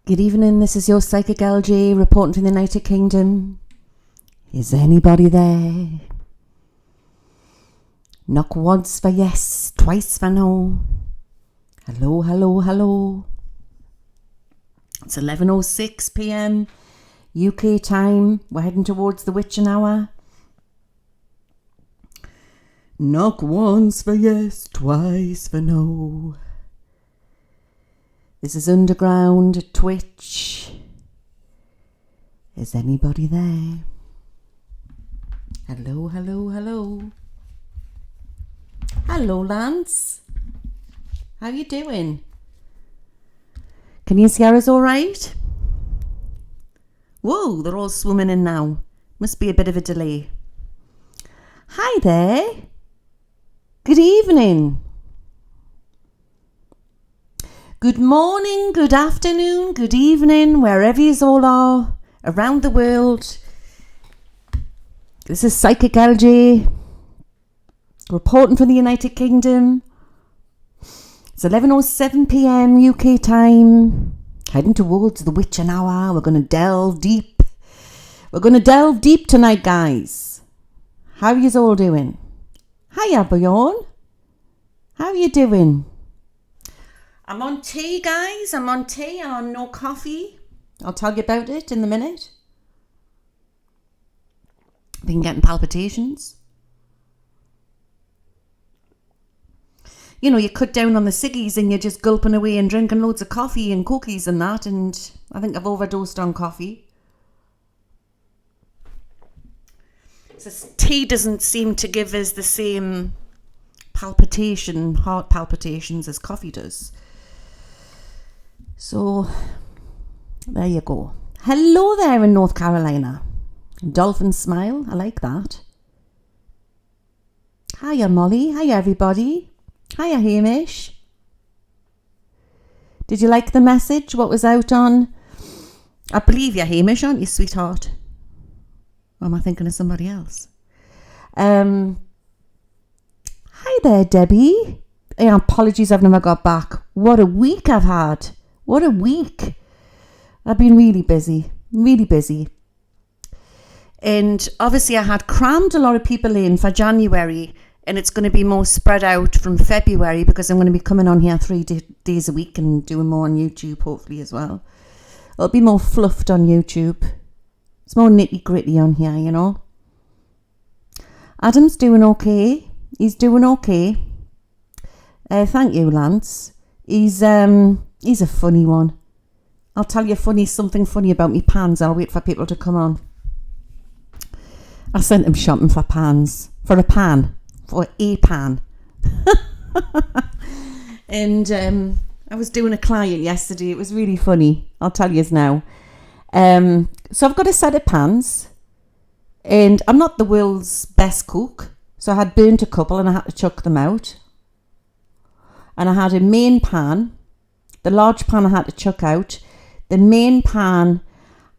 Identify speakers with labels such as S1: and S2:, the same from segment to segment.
S1: Good evening, this is your Psychic LG reporting from the United Kingdom. Is anybody there? Knock once for yes, twice for no. Hello, hello, hello. It's 11:06 p.m. UK time. We're heading towards the witching hour. Knock once for yes, twice for no. This is Underground Twitch. Is anybody there? Hello, hello, hello. Hello, Lance. How you doing? Can you hear us all right? Whoa, they're all swimming in now. Must be a bit of a delay. Hi there. Good evening. Good morning, good afternoon, good evening, wherever you all are around the world. This is Psychic LG reporting from the United Kingdom. It's 11:07 p.m. UK time. Heading towards the witching hour. We're going to delve deep. We're going to delve deep tonight, guys. How are you all doing? Hiya, Bjorn. How are you doing? I'm on tea, guys. I'm on tea. I'm on no coffee. I'll tell you about it in a minute. I've been getting palpitations. You know, you cut down on the ciggies and you're just gulping away and drinking loads of coffee and cookies and that. And I think I've overdosed on coffee. So tea doesn't seem to give us the same heart palpitations as coffee does. So, there you go. Hello there in North Carolina. Dolphin smile, I like that. Hiya, Molly. Hiya, everybody. Hiya, Hamish. Did you like the message? What was out on? I believe you're Hamish, aren't you, sweetheart? Or am I thinking of somebody else? Hi there, Debbie. Apologies, I've never got back. What a week I've had. What a week. I've been really busy. Really busy. And obviously I had crammed a lot of people in for January, and it's going to be more spread out from February because I'm going to be coming on here 3 days a week and doing more on YouTube hopefully as well. It'll be more fluffed on YouTube. It's more nitty gritty on here, you know. Adam's doing okay. He's doing okay. Thank you, Lance. He's a funny one. I'll tell you something funny about me pans. I'll wait for people to come on. I sent him shopping for pans. For a pan. And I was doing a client yesterday. It was really funny. I'll tell you now. So I've got a set of pans. And I'm not the world's best cook. So I had burnt a couple and I had to chuck them out. And I had a main pan. The large pan I had to chuck out. The main pan,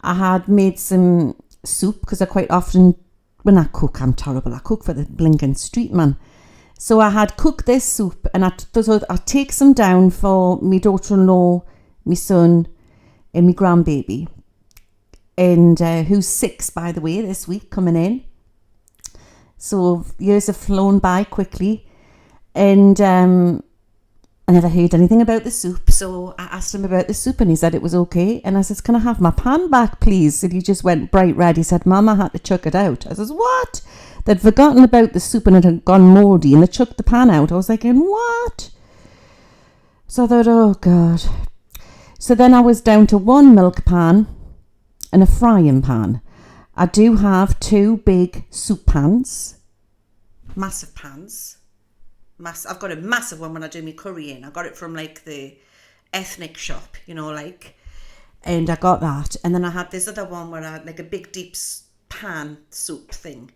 S1: I had made some soup because I quite often, when I cook, I'm terrible. I cook for the blinking street man. So I had cooked this soup and I take some down for my daughter-in-law, my son and my grandbaby. And who's 6, by the way, this week coming in. So years have flown by quickly. And I never heard anything about the soup, so I asked him about the soup and he said it was okay. And I said, can I have my pan back, please? And he just went bright red. He said, Mum, I had to chuck it out. I says, what? They'd forgotten about the soup and it had gone mouldy and they chucked the pan out. I was like, what? So I thought, oh, God. So then I was down to 1 milk pan and a frying pan. I do have 2 big soup pans. Massive pans. I've got a massive one when I do my curry in. I got it from like the ethnic shop, you know, like, and I got that. And then I had this other one where I had like a big deep pan soup thing.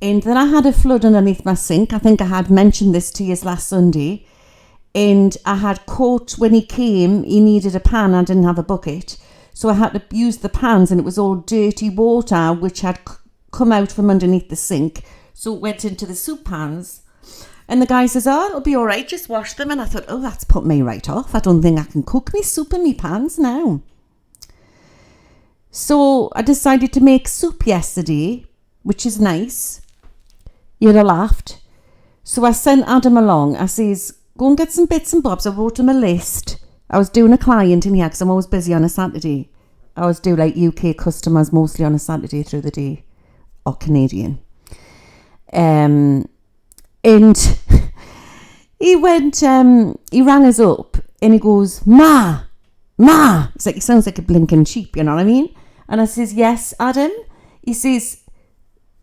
S1: And then I had a flood underneath my sink. I think I had mentioned this to you last Sunday. And I had caught, when he came, he needed a pan. I didn't have a bucket. So I had to use the pans and it was all dirty water which had come out from underneath the sink. So it went into the soup pans. And the guy says, oh, it'll be all right, just wash them. And I thought, oh, that's put me right off. I don't think I can cook me soup in me pans now. So I decided to make soup yesterday, which is nice. You'd have laughed. So I sent Adam along. I says, go and get some bits and bobs. I wrote him a list. I was doing a client in here because I'm always busy on a Saturday. I always do like UK customers mostly on a Saturday through the day, or Canadian. And he went, he rang us up and he goes, Ma. It's like, he sounds like a blinking sheep, you know what I mean? And I says, yes, Adam. He says,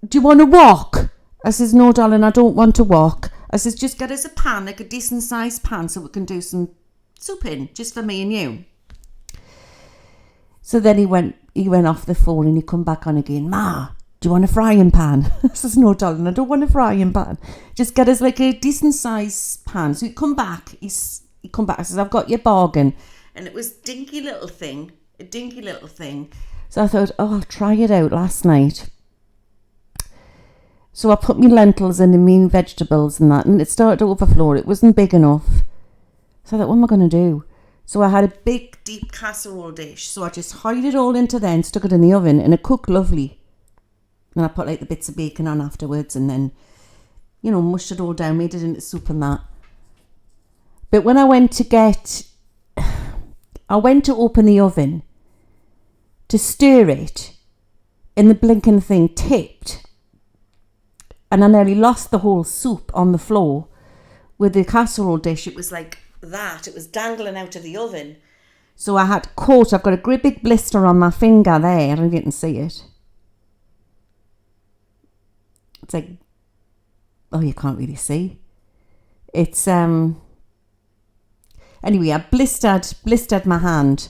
S1: do you want to walk? I says, no, darling, I don't want to walk. I says, just get us a pan, like a decent sized pan, so we can do some soup in, just for me and you. So then he went off the phone and he come back on again. Ma, do you want a frying pan? I says, no, darling, I don't want a frying pan. Just get us like a decent sized pan. So he come back. I says, I've got your bargain. And it was a dinky little thing. So I thought, I'll try it out last night. So I put my lentils in and my vegetables and that, and it started to overflow. It wasn't big enough. So I thought, what am I going to do? So I had a big, deep casserole dish. So I just hid it all into there and stuck it in the oven, and it cooked lovely. And I put like the bits of bacon on afterwards, and then, mushed it all down, made it into soup and that. But when I went to open the oven to stir it, and the blinking thing tipped. And I nearly lost the whole soup on the floor with the casserole dish. It was like that. It was dangling out of the oven. So I had caught. I've got a great big blister on my finger there. I don't know if you can see it. It's like, you can't really see. It's, anyway, I blistered my hand.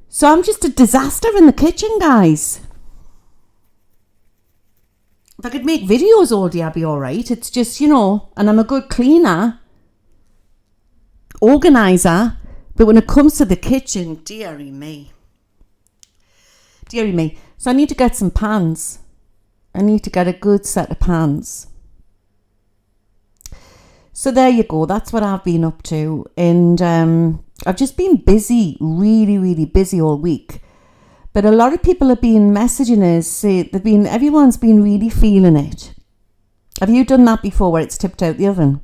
S1: So I'm just a disaster in the kitchen, guys. If I could make videos all day, I'd be all right. It's just, and I'm a good cleaner, organiser, but when it comes to the kitchen, dearie me. So I need to get some pans. I need to get a good set of pans. So there you go. That's what I've been up to. And I've just been busy, really, really busy all week. But a lot of people have been messaging us, say everyone's been really feeling it. Have you done that before where it's tipped out the oven?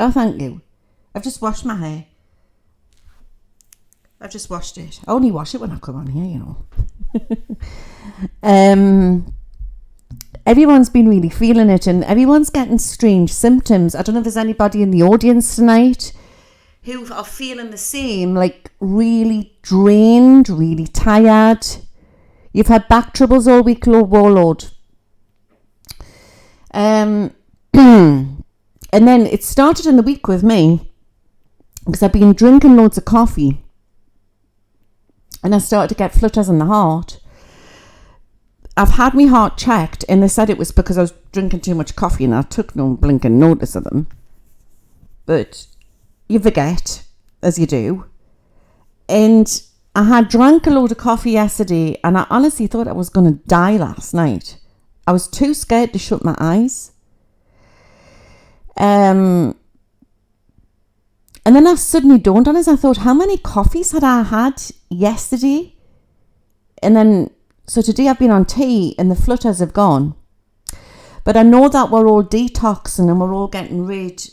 S1: Oh, thank you. I've just washed my hair. I've just washed it. I only wash it when I come on here, Everyone's been really feeling it, and everyone's getting strange symptoms. I don't know if there's anybody in the audience tonight who are feeling the same, like really drained, really tired. You've had back troubles all week, Lord. And then it started in the week with me because I've been drinking loads of coffee, and I started to get flutters in the heart. I've had my heart checked, and they said it was because I was drinking too much coffee, and I took no blinking notice of them. But you forget, as you do. And I had drank a load of coffee yesterday, and I honestly thought I was going to die last night. I was too scared to shut my eyes. And then I suddenly dawned on us. I thought, how many coffees had I had yesterday? And then, so today I've been on tea and the flutters have gone. But I know that we're all detoxing and we're all getting rid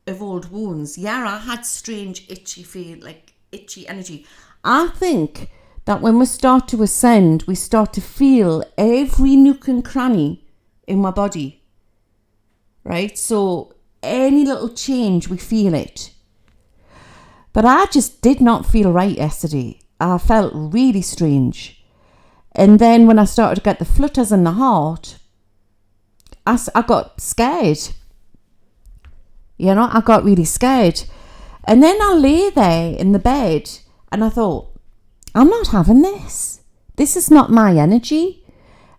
S1: of old wounds. Yeah, I had strange itchy energy. I think that when we start to ascend, we start to feel every nook and cranny in my body. Right? So any little change, we feel it. But I just did not feel right yesterday. I felt really strange. And then when I started to get the flutters in the heart, I got scared. I got really scared. And then I lay there in the bed and I thought, I'm not having this. This is not my energy.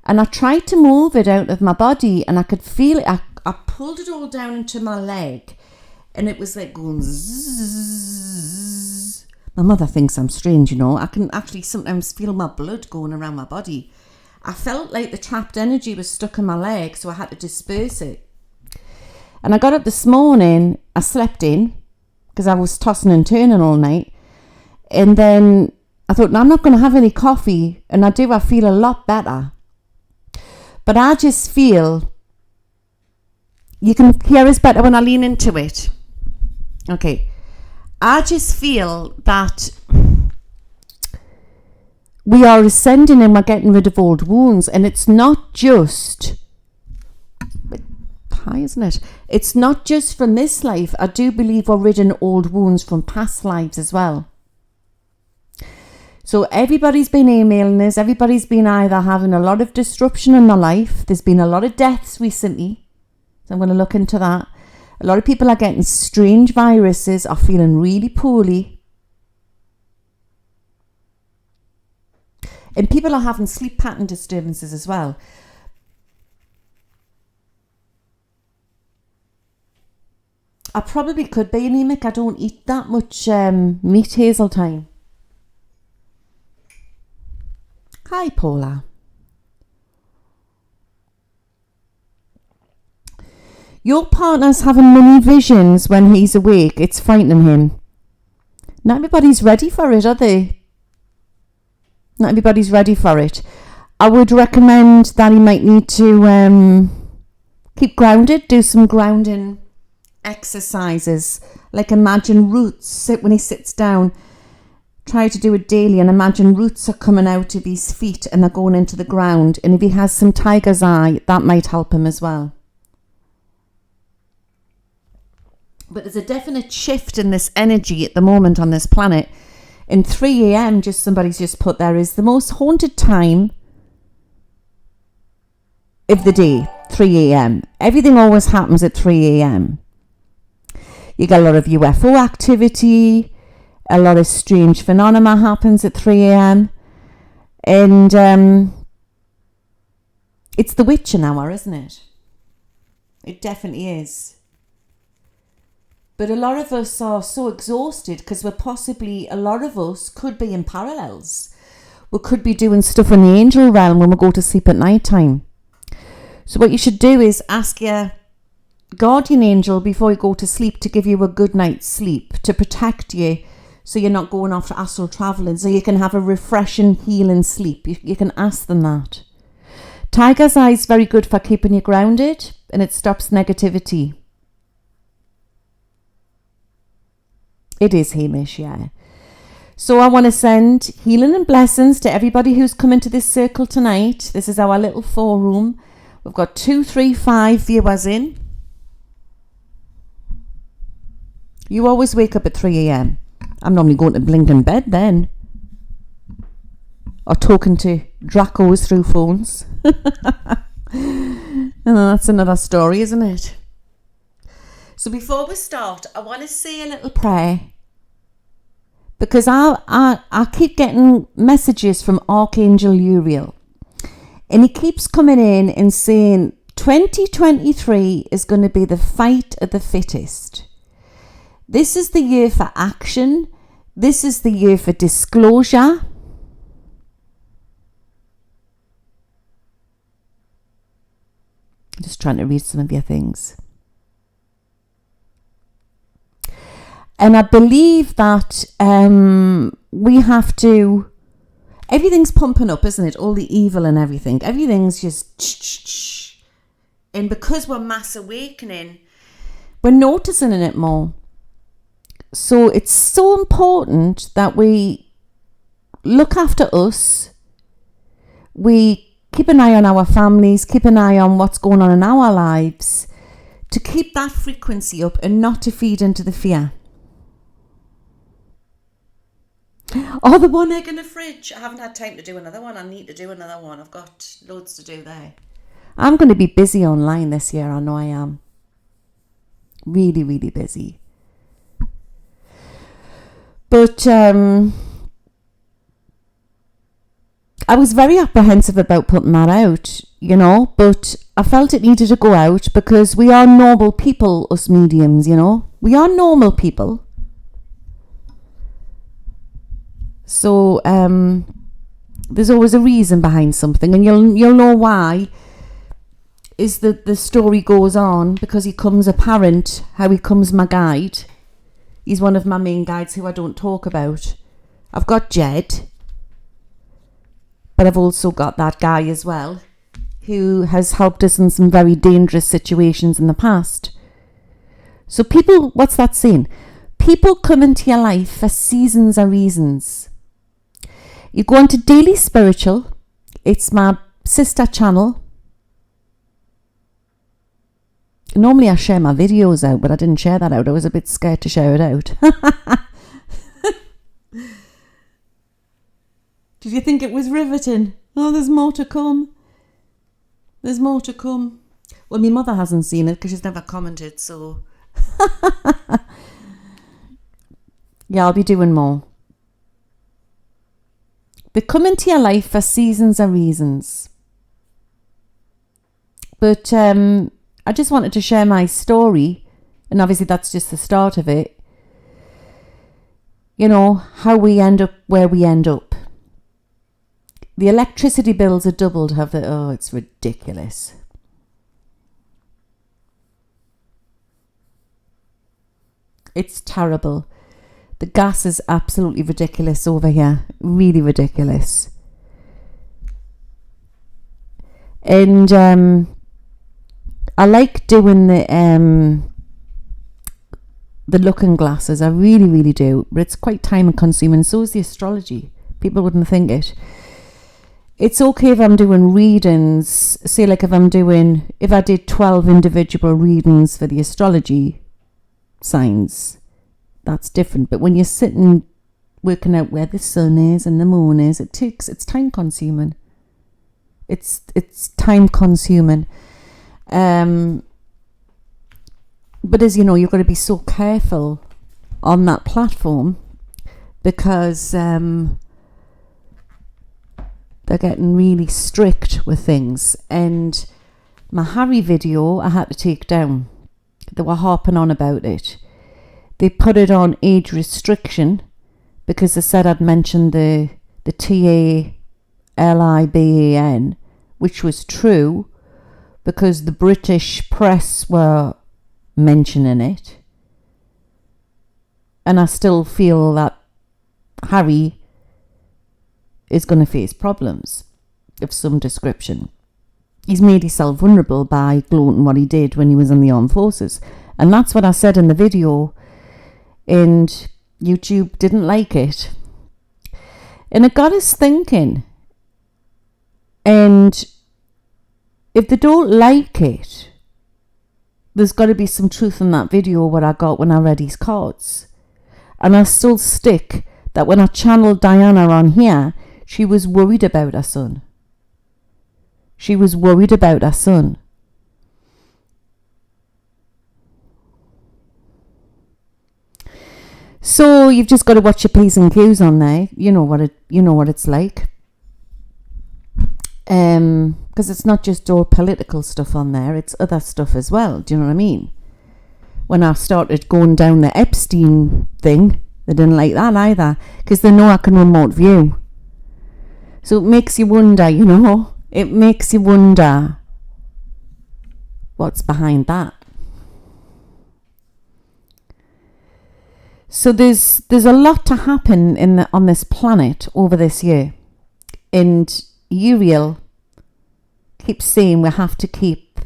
S1: And I tried to move it out of my body and I could feel it. I pulled it all down into my leg and it was like going zzz. My mother thinks I'm strange, I can actually sometimes feel my blood going around my body. I felt like the trapped energy was stuck in my leg, so I had to disperse it. And I got up this morning, I slept in because I was tossing and turning all night. And then I thought, no, I'm not going to have any coffee. And I feel a lot better. But I just feel, you can hear us better when I lean into it. Okay. I just feel that we are ascending and we're getting rid of old wounds. And it's not just, high, isn't it? It's not just from this life. I do believe we're rid of old wounds from past lives as well. So everybody's been emailing us. Everybody's been either having a lot of disruption in their life. There's been a lot of deaths recently. So I'm going to look into that. A lot of people are getting strange viruses, are feeling really poorly. And people are having sleep pattern disturbances as well. I probably could be anemic. I don't eat that much meat hazel time. Hi, Paula. Your partner's having many visions when he's awake. It's frightening him. Not everybody's ready for it, are they? Not everybody's ready for it. I would recommend that he might need to keep grounded, do some grounding exercises. Like imagine roots, when he sits down. Try to do it daily and imagine roots are coming out of his feet and they're going into the ground. And if he has some tiger's eye, that might help him as well. But there's a definite shift in this energy at the moment on this planet. In 3 a.m, somebody's just put there, is the most haunted time of the day. 3 a.m. Everything always happens at 3 a.m. You get a lot of UFO activity. A lot of strange phenomena happens at 3 a.m. And it's the witching hour, isn't it? It definitely is. But a lot of us are so exhausted because a lot of us could be in parallels. We could be doing stuff in the angel realm when we go to sleep at night time. So what you should do is ask your guardian angel before you go to sleep to give you a good night's sleep, to protect you, so you're not going off to astral traveling, so you can have a refreshing, healing sleep. You can ask them that. Tiger's eye is very good for keeping you grounded, and it stops negativity. It is, Hamish, yeah. So I want to send healing and blessings to everybody who's come into this circle tonight. This is our little forum. We've got 2, 3, 5 viewers in. You always wake up at 3 a.m. I'm normally going to blinking bed then. Or talking to Dracos through phones. And that's another story, isn't it? So before we start, I want to say a little prayer. Because I keep getting messages from Archangel Uriel. And he keeps coming in and saying 2023 is going to be the fight of the fittest. This is the year for action. This is the year for disclosure. I'm just trying to read some of your things. And I believe that we have to... Everything's pumping up, isn't it? All the evil and everything. Everything's just... And because we're mass awakening, we're noticing it more. So it's so important that we look after us. We keep an eye on our families, keep an eye on what's going on in our lives, to keep that frequency up and not to feed into the fear. Oh, the one egg in the fridge. I haven't had time to do another one. I need to do another one. I've got loads to do there. I'm going to be busy online this year. I know I am. Really, really busy. But I was very apprehensive about putting that out, you know, but I felt it needed to go out because we are normal people, us mediums, you know. We are normal people. So there's always a reason behind something, and you'll know why. Is that the story goes on because he comes apparent how he comes my guide. He's one of my main guides who I don't talk about. I've got Jed, But I've also got that guy as well who has helped us in some very dangerous situations in the past. So people, what's that saying? People come into your life for seasons or reasons. You go on to Daily Spiritual. It's my sister channel. Normally I share my videos out, but I didn't share that out. I was a bit scared to share it out. Did you think it was riveting? Oh, there's more to come. There's more to come. Well, my mother hasn't seen it because she's never commented, so... Yeah, I'll be doing more. They come into your life for seasons or reasons. But I just wanted to share my story, and obviously that's just the start of it. You know, how we end up where we end up. The electricity bills are doubled, have they? Oh, it's ridiculous. It's terrible. The gas is absolutely ridiculous over here. Really ridiculous. And I like doing the looking glasses. I really, really do. But it's quite time consuming. So is the astrology. People wouldn't think it. It's okay if I'm doing readings. Say like if I did 12 individual readings for the astrology signs, that's different. But when you're sitting working out where the sun is and the moon is, it's time consuming. It's time consuming. But as you know, you've got to be so careful on that platform because they're getting really strict with things. And my Harry video I had to take down. They were harping on about it. They put it on age restriction because they said I'd mentioned the TALIBAN, which was true because the British press were mentioning it. And I still feel that Harry is going to face problems of some description. He's made himself vulnerable by gloating what he did when he was in the armed forces. And that's what I said in the video, and YouTube didn't like it. And it got us thinking. And if they don't like it, there's got to be some truth in that video what I got when I read his cards. And I still stick that when I channeled Diana on here, she was worried about her son. She was worried about her son. So you've just got to watch your P's and Q's on there. You know what it's like. Because it's not just all political stuff on there, it's other stuff as well. Do you know what I mean? When I started going down the Epstein thing, they didn't like that either, because they know I can remote view. So it makes you wonder, you know, it makes you wonder what's behind that. So there's a lot to happen on this planet over this year. And Uriel keeps saying we have to keep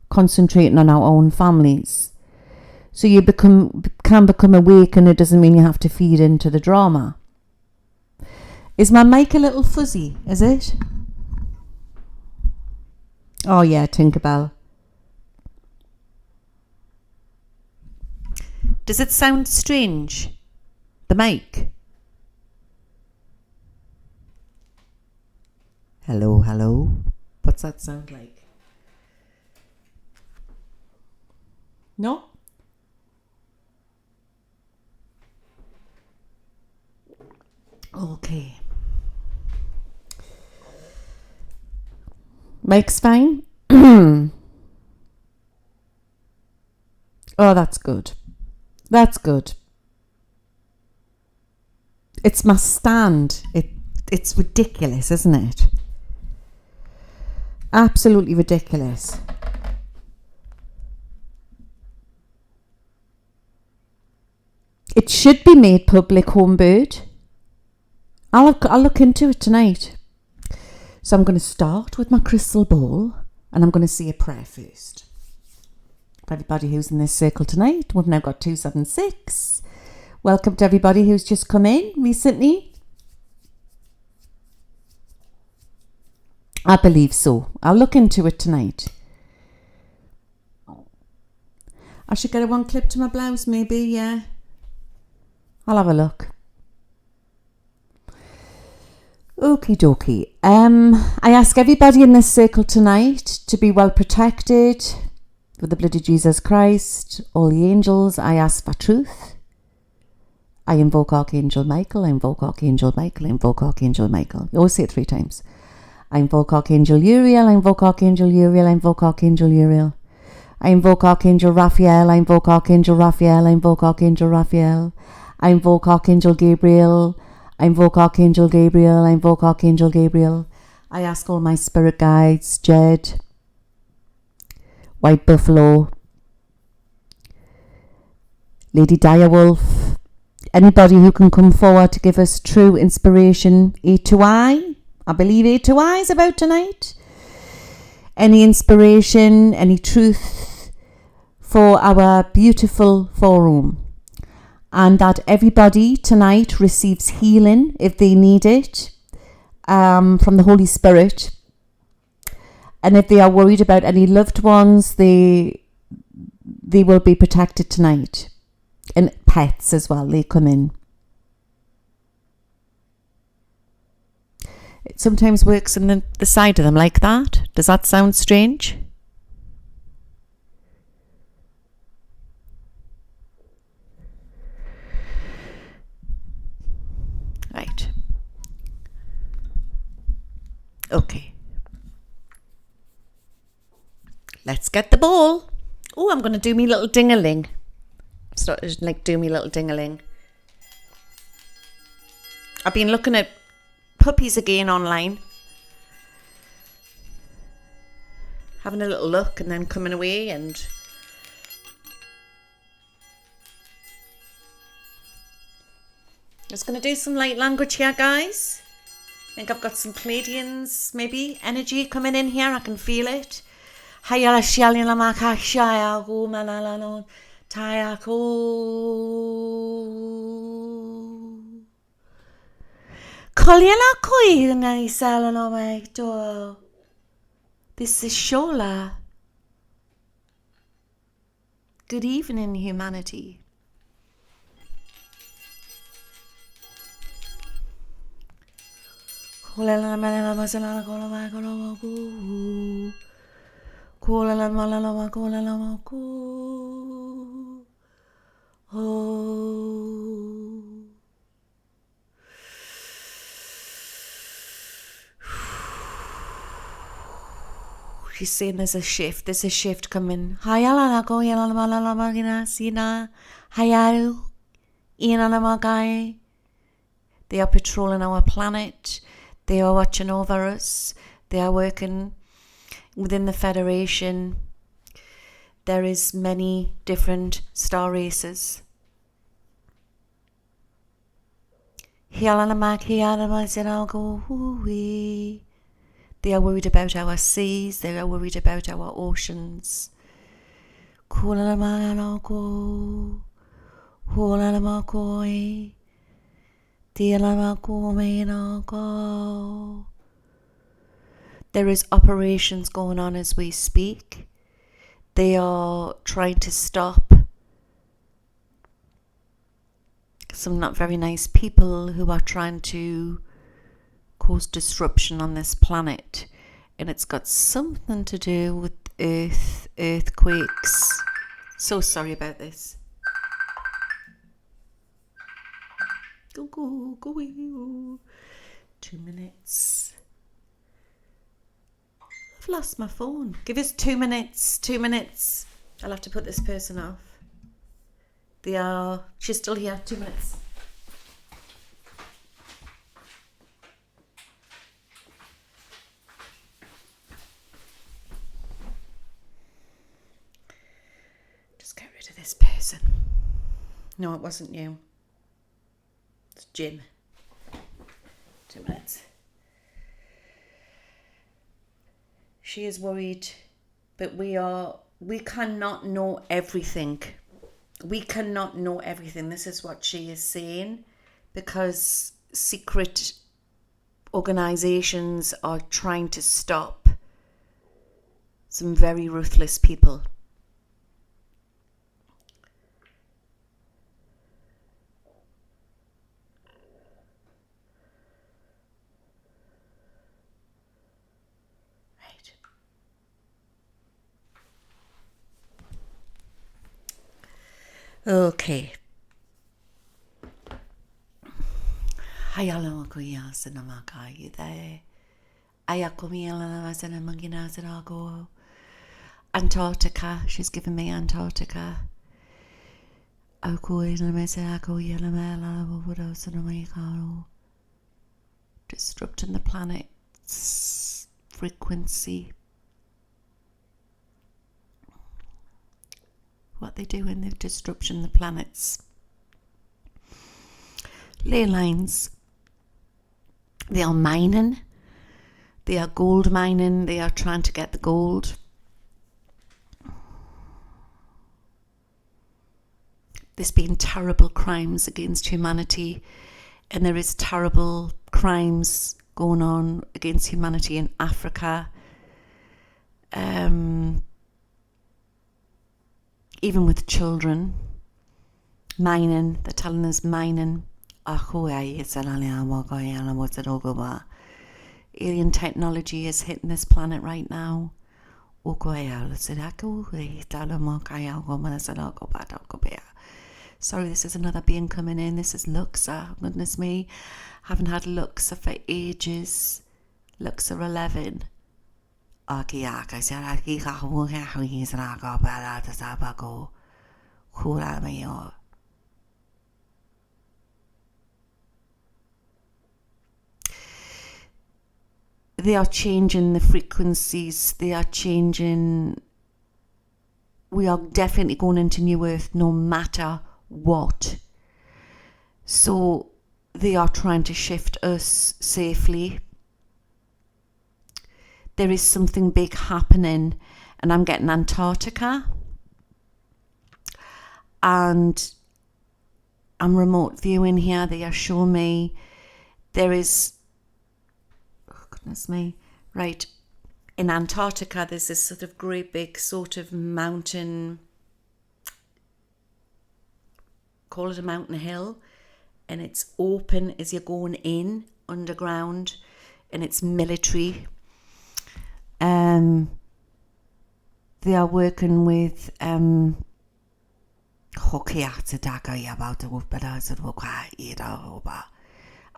S1: concentrating on our own families. So you can become awake, and it doesn't mean you have to feed into the drama. Is my mic a little fuzzy? Is it? Oh yeah, Tinkerbell. Does it sound strange? The mic? Hello, hello. What's that sound like? No? Okay. Mic's fine? Oh, that's good. That's good. It's my stand. It's ridiculous, isn't it? Absolutely ridiculous. It should be made public, Homebird. I'll look into it tonight. So I'm going to start with my crystal ball and I'm going to say a prayer first. For everybody who's in this circle tonight, we've now got 276. Welcome to everybody who's just come in recently. I believe so. I'll look into it tonight. I should get a one clip to my blouse maybe, yeah. I'll have a look. Okie dokie. I ask everybody in this circle tonight to be well protected with the blood of Jesus Christ, all the angels. I ask for truth. I invoke Archangel Michael, I invoke Archangel Michael, I invoke Archangel Michael. You always say it 3 times. I invoke Archangel Uriel, I invoke Archangel Uriel, I invoke Archangel Uriel. I invoke Archangel Raphael, I invoke Archangel Raphael, I invoke Archangel Raphael. I invoke Archangel Gabriel, I invoke Archangel Gabriel, I invoke Archangel Gabriel. I ask all my spirit guides, Jed, White Buffalo, Lady Direwolf, anybody who can come forward to give us true inspiration. A2I, I believe A2I is about tonight. Any inspiration, any truth for our beautiful forum. And that everybody tonight receives healing if they need it from the Holy Spirit. And if they are worried about any loved ones, they will be protected tonight. And pets as well, they come in. It sometimes works in the side of them like that. Does that sound strange? Right. Okay. Let's get the ball. Oh, I'm going to do me little ding-a-ling. Started like do me little ding-a-ling. I've been looking at puppies again online. Having a little look and then coming away and just going to do some light language here, guys. I think I've got some Pleiadians, maybe, energy coming in here. I can feel it. Hayala shialina makashaya go malalano tayako. Kolyana koi na isalano mai do. This is Shola. Good evening, humanity. Kolyana malala masala kola mai kola go. Kola malala kola go. Oh. She's saying there's a shift coming. Hayala go yala malala magina sina hayaru inana magai. They are patrolling our planet. They are watching over us. They are working within the Federation. There is many different star races. They are worried about our seas. They are worried about our oceans. There is operations going on as we speak. They are trying to stop some not very nice people who are trying to cause disruption on this planet. And it's got something to do with earthquakes. So sorry about this. Go away. 2 minutes. I've lost my phone. Give us 2 minutes. 2 minutes. I'll have to put this person off. She's still here. 2 minutes. Just get rid of this person. No, it wasn't you. It's Jim. 2 minutes. She is worried, but we cannot know everything. We cannot know everything. This is what she is saying, because secret organizations are trying to stop some very ruthless people. Right. Okay. Hayalo kuya sinamaka yide. Ayakumila sinamagina sinago. Antarctica. She's given me Antarctica. Disrupting the planet's frequency. What they do in the disruption the planet's ley lines. They are mining. They are gold mining. They are trying to get the gold. There's been terrible crimes against humanity, and there is terrible crimes going on against humanity in Africa. Even with children. Mining. They're telling us mining. Alien technology is hitting this planet right now. Sorry, this is another being coming in. This is Luxa. Goodness me. Haven't had Luxa for ages. Luxa 11. They are changing the frequencies. They are changing. We are definitely going into New Earth no matter what. So they are trying to shift us safely. There is something big happening, and I'm getting Antarctica, and I'm remote viewing here. They are showing me there is, oh goodness me, right, in Antarctica there's this sort of great big sort of mountain, call it a mountain hill, and it's open as you're going in underground, and it's military. They are working with I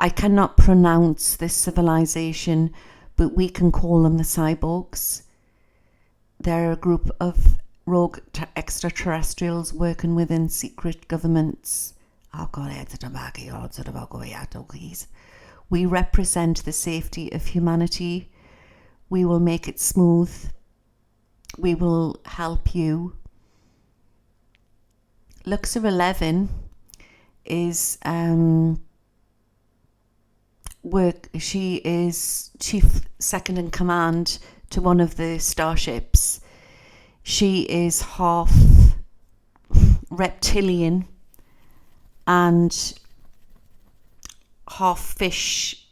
S1: cannot pronounce this civilization, but we can call them the cyborgs. They're a group of rogue extraterrestrials working within secret governments. We represent the safety of humanity. We will make it smooth. We will help you. Luxor 11 is she is chief second in command to one of the starships. She is half reptilian and half fish,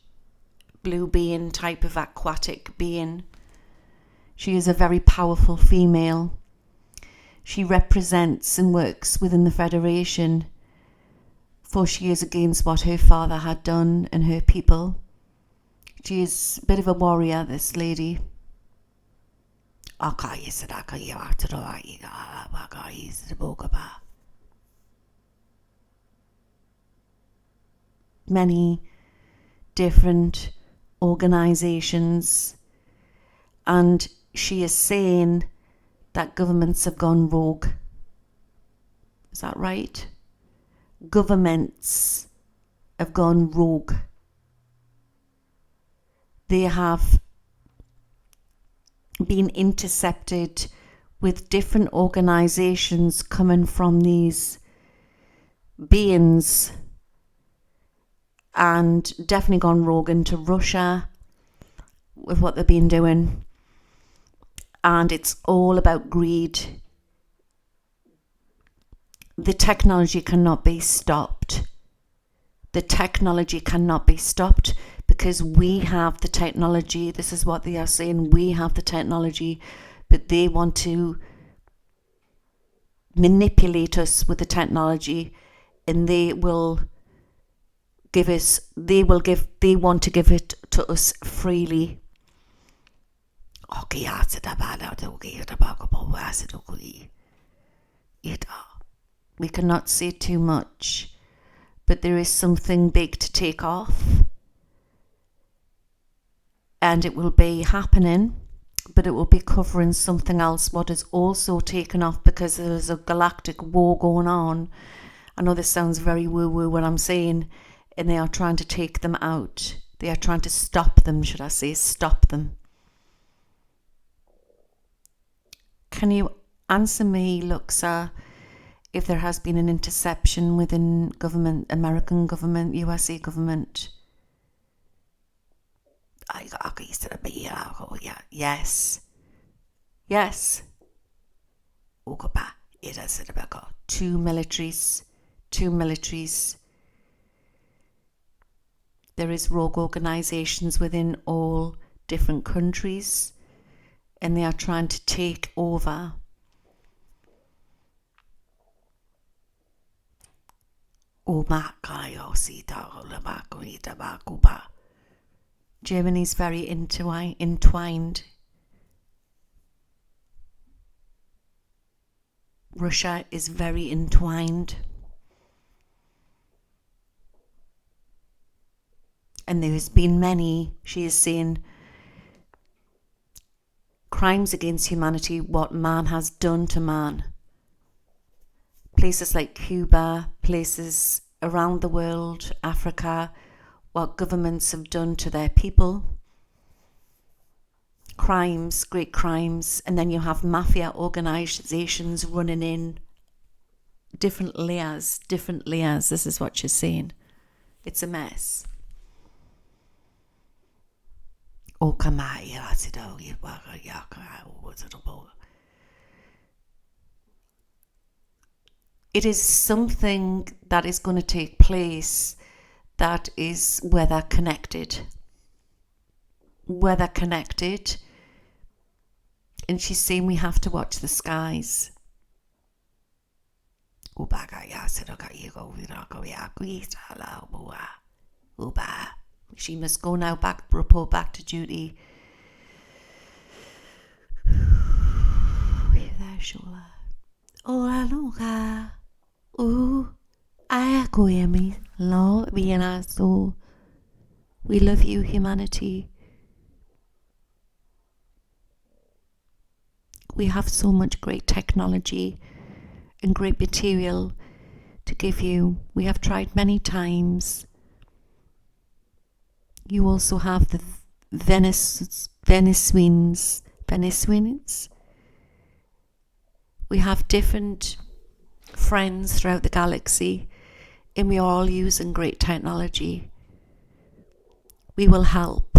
S1: blue being type of aquatic being. She is a very powerful female. She represents and works within the Federation, for she is against what her father had done and her people. She is a bit of a warrior, this lady. Many different organizations, and she is saying that governments have gone rogue. Is that right? Governments have gone rogue. They have been intercepted with different organizations coming from these beings, and definitely gone rogue into Russia with what they've been doing. and it's all about greed. The technology cannot be stopped. The technology cannot be stopped because we have the technology. This is what they are saying. We have the technology, but they want to manipulate us with the technology, and they want to give it to us freely. We cannot say too much, but there is something big to take off, and it will be happening, but it will be covering something else what is also taken off, because there's a galactic war going on. I know this sounds very woo-woo what I'm saying, and they are trying to take them out. They are trying to stop them, should I say, stop them. Can you answer me, Luxa, if there has been an interception within government, American government, USA government? Yes. Yes. Two militaries. There is rogue organizations within all different countries, and they are trying to take over. Germany is very entwined. Russia is very entwined. And there has been many, she is saying, crimes against humanity, what man has done to man. Places like Cuba, places around the world, Africa, what governments have done to their people. Crimes, great crimes, and then you have mafia organizations running in different layers. This is what she's saying. It's a mess. It is something that is going to take place that is weather connected. And she's saying we have to watch the skies. She must go now report back to duty. Are you there, Shola? We love you, humanity. We have so much great technology and great material to give you. We have tried many times. You also have the Venezuelans. We have different friends throughout the galaxy, and we are all using great technology. We will help.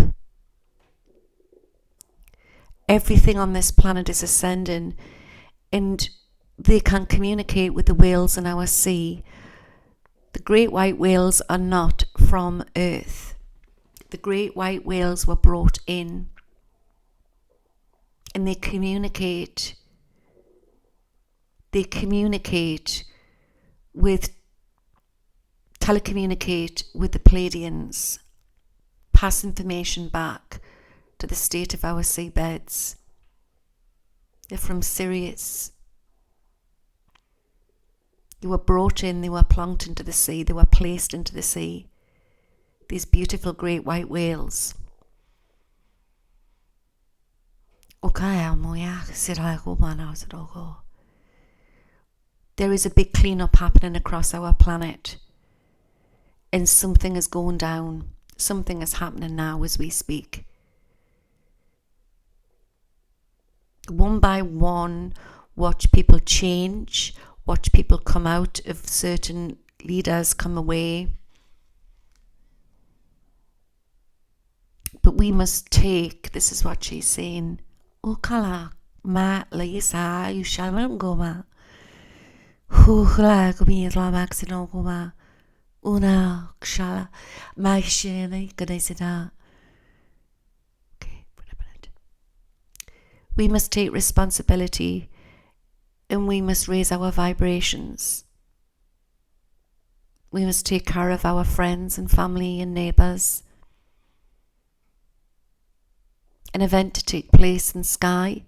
S1: Everything on this planet is ascending, and they can communicate with the whales in our sea. The great white whales are not from Earth. The great white whales were brought in, and they communicate with the Pleiadians, pass information back to the state of our seabeds. They're from Sirius. They were brought in, they were plunked into the sea, they were placed into the sea. These beautiful great white whales. There is a big clean-up happening across our planet, and something is going down. Something is happening now as we speak. One by one, watch people change, watch people come out of certain leaders, come away. But we must take, this is what she's saying, Ma Lisa, you shall not go ma. Hula comi la maxino goma. Una kshala. Ma shini gadesida. Okay, wait a minute. We must take responsibility and we must raise our vibrations. We must take care of our friends and family and neighbours. An event to take place in sky,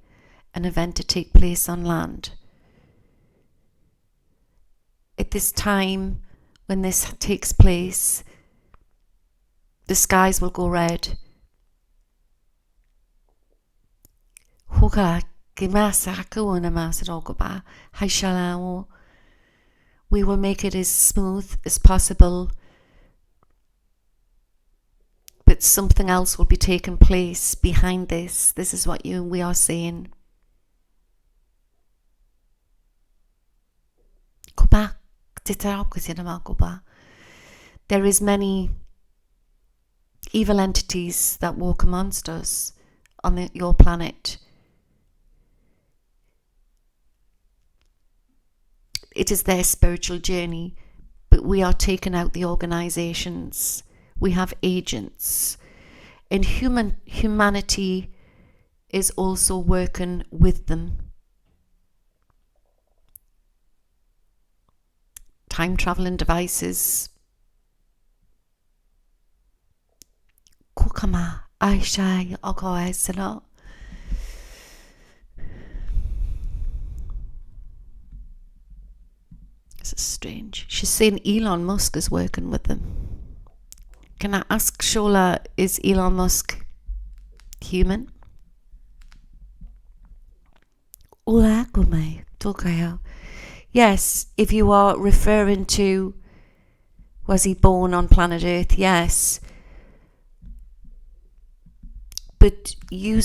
S1: an event to take place on land. At this time, when this takes place, the skies will go red. We will make it as smooth as possible, but something else will be taking place behind this. This is what we are saying. There is many evil entities that walk amongst us on your planet. It is their spiritual journey, but we are taking out the organizations. We have agents, and humanity is also working with them. Time traveling devices. Kukama Aishai Okoesano. This is strange. She's saying Elon Musk is working with them. Can I ask Shola, is Elon Musk human? Yes, if you are referring to, was he born on planet Earth? Yes. But you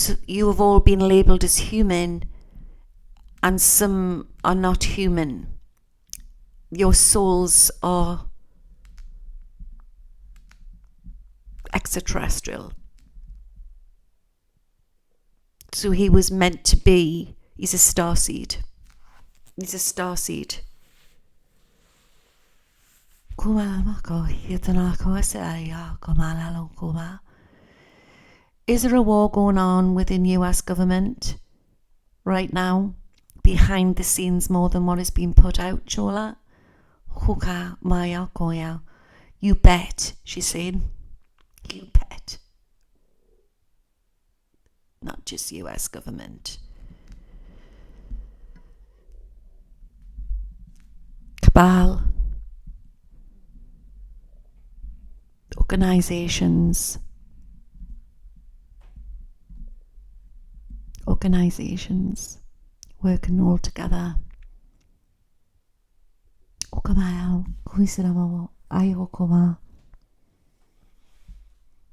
S1: have all been labelled as human, and some are not human. Your souls are extraterrestrial. So he was meant to be, he's a starseed. He's a starseed. Is there a war going on within US government right now? Behind the scenes more than what is being put out, Chola? You bet, she's saying. You bet. Not just US government. Cabal. Organizations working all together.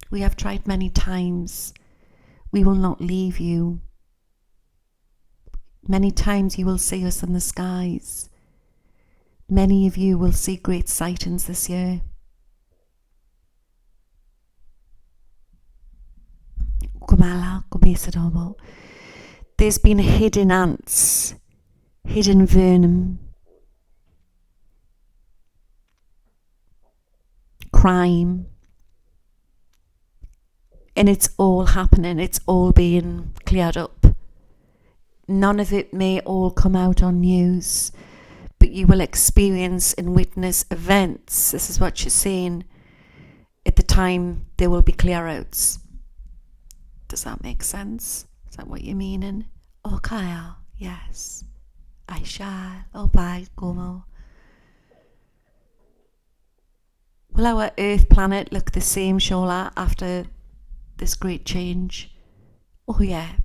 S1: We have tried many times. We will not leave you. Many times you will see us in the skies. Many of you will see great sightings this year. There's been hidden ants, hidden venom, crime, and it's all happening. It's all being cleared up. None of it may all come out on news, but you will experience and witness events. This is what she's saying. At the time, there will be clear-outs. Does that make sense? Is that what you're meaning? Okay, yes. I shall. Oh, bye, Gomo. Will our Earth planet look the same, Shola, after this great change? Oh, yeah.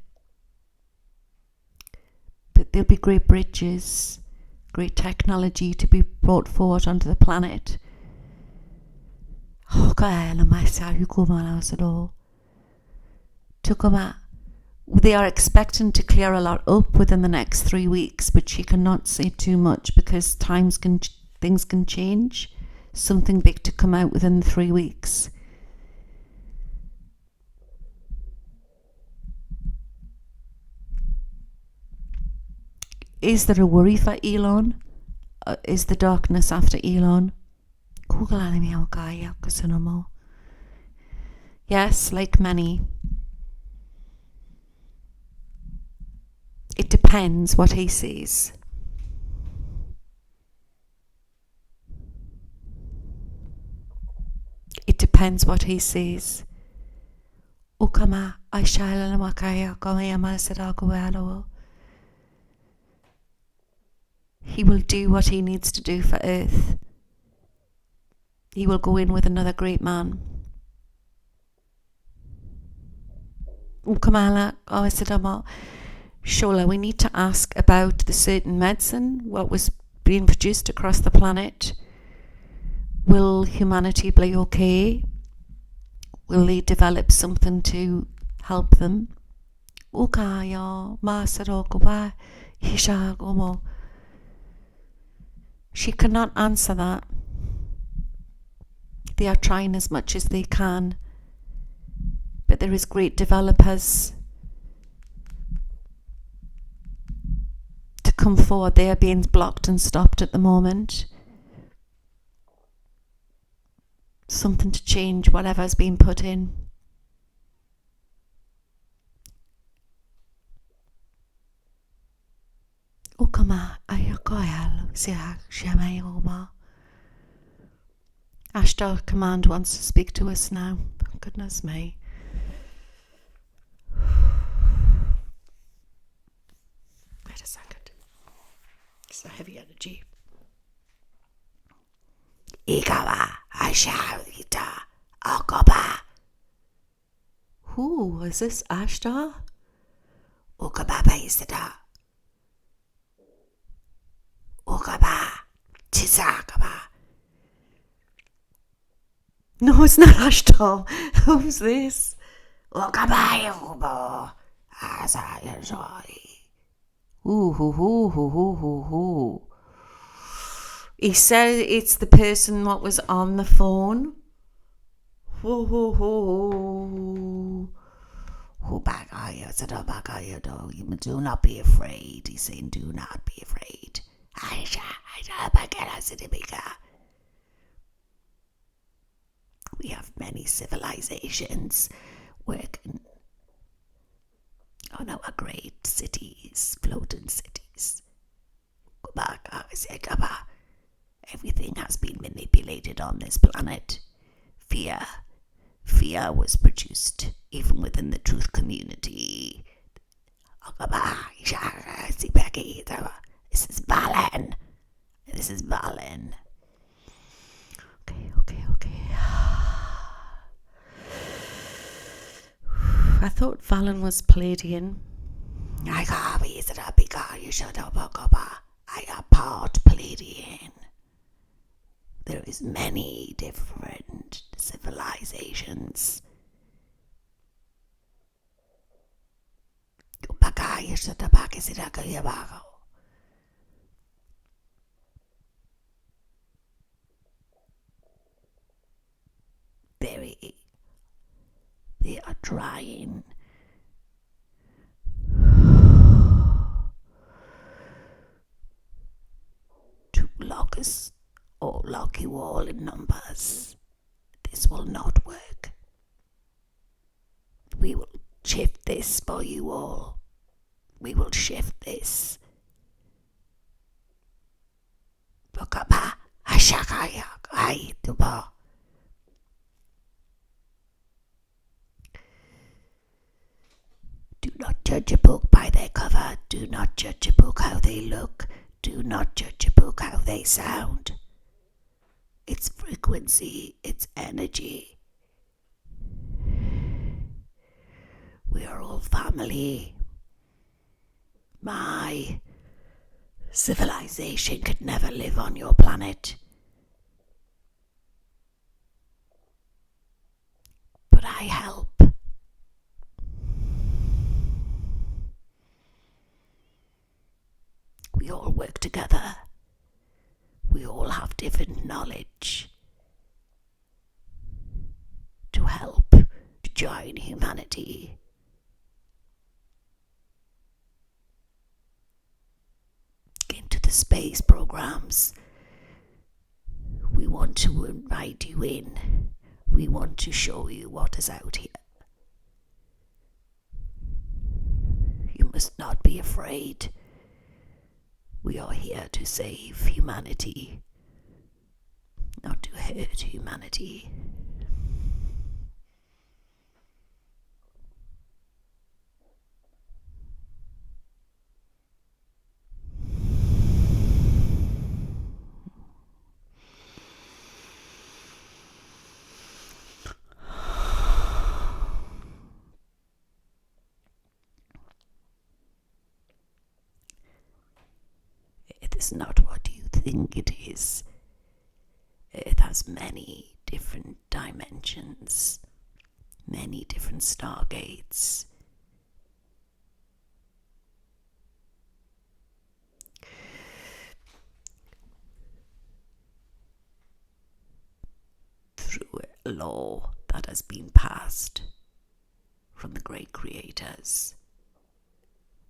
S1: But there'll be great bridges, great technology to be brought forward onto the planet. Okay, they are expecting to clear a lot up within the next 3 weeks, but she cannot say too much because things can change. Something big to come out within 3 weeks. is there a worry for Elon? Is the darkness after Elon? Yes, like many. It depends what he sees. It depends what he sees. He will do what he needs to do for Earth. He will go in with another great man. Shola, we need to ask about the certain medicine, what was being produced across the planet. Will humanity be okay? Will they develop something to help them? She cannot answer that. They are trying as much as they can. But there is great developers to come forward. They are being blocked and stopped at the moment. Something to change whatever's been put in. Ashtar Command wants to speak to us now. Goodness me. Wait a second. It's a heavy energy. Who is this, Ashtar? No, it's not Ashtar. Who's this? Ooh. He said it's the person what was on the phone. Do not be afraid. He's saying, do not be afraid. We have many civilizations working on our great cities, floating cities. Everything has been manipulated on this planet. Fear was produced even within the truth community. This is Valen. Okay. I thought Valen was Pleiadian. I am part Pleiadian. There is many different civilizations. They are trying to lock us or lock you all in numbers. This will not work. We will shift this for you all. We will shift this. Do not judge a book by their cover. Do not judge a book how they look. Do not judge a book how they sound. Its frequency, its energy. We are all family. My civilization could never live on your planet. But I help. We all work together. We all have different knowledge to help to join humanity.
S2: space programs. We want to invite you in. We want to show you what is out here. You must not be afraid. We are here to save humanity, not to hurt humanity. It is not what you think it is. It has many different dimensions, many different stargates. Through a law that has been passed from the great creators,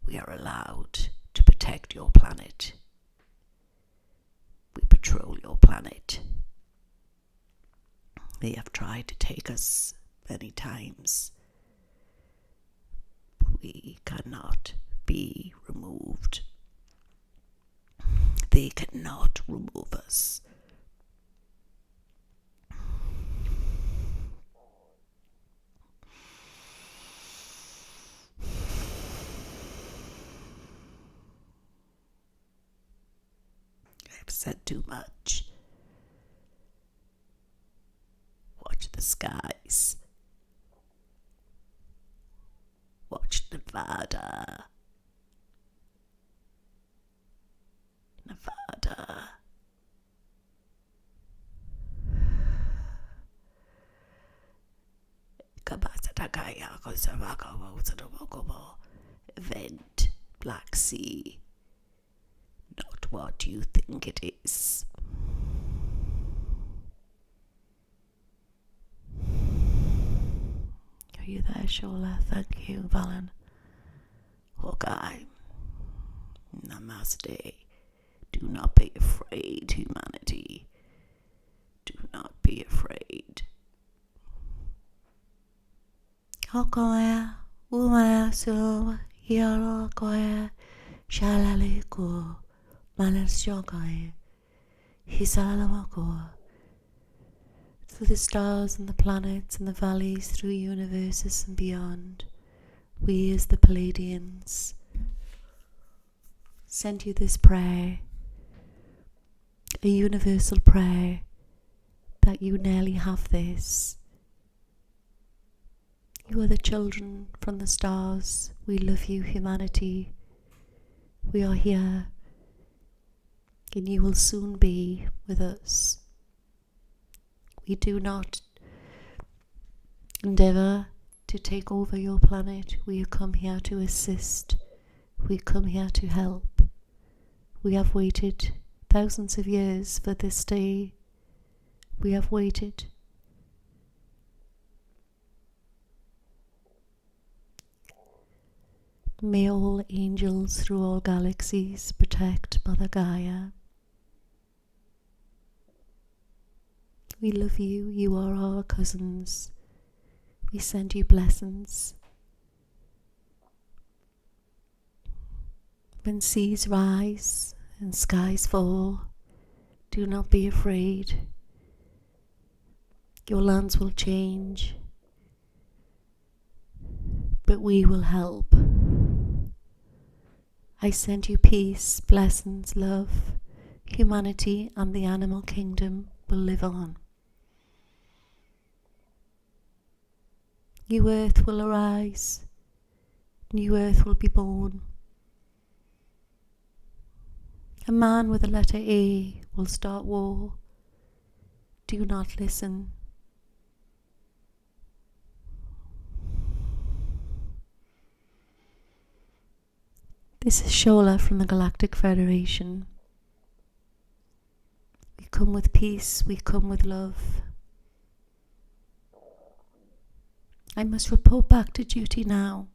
S2: we are allowed to protect your planet. We patrol your planet. They have tried to take us many times. We cannot be removed. They cannot remove us. I've said too much. Watch the skies. Watch Nevada. Nevada. Event, Black Sea. Not what you think it is. Are you there, Shola? Thank you, Valen. Hawkeye. Namaste. Do not be afraid, humanity. Do not be afraid. Hawkeye. Umaya so yaro koe shalaleko malashokai hisalamako. Through the stars and the planets and the valleys, through universes and beyond, we as the Pleiadians send you this prayer, a universal prayer, that you nearly have this. You are the children from the stars. We love you, humanity. We are here, and you will soon be with us. We do not endeavour to take over your planet. We come here to assist. We come here to help. We have waited thousands of years for this day. We have waited. May all angels through all galaxies protect Mother Gaia. We love you. You are our cousins. We send you blessings. When seas rise and skies fall, do not be afraid. Your lands will change, but we will help. I send you peace, blessings, love. Humanity and the animal kingdom will live on. New earth will arise. New earth will be born. A man with the letter A will start war. Do not listen. This is Shola from the Galactic Federation. We come with peace, we come with love. I must report back to duty now.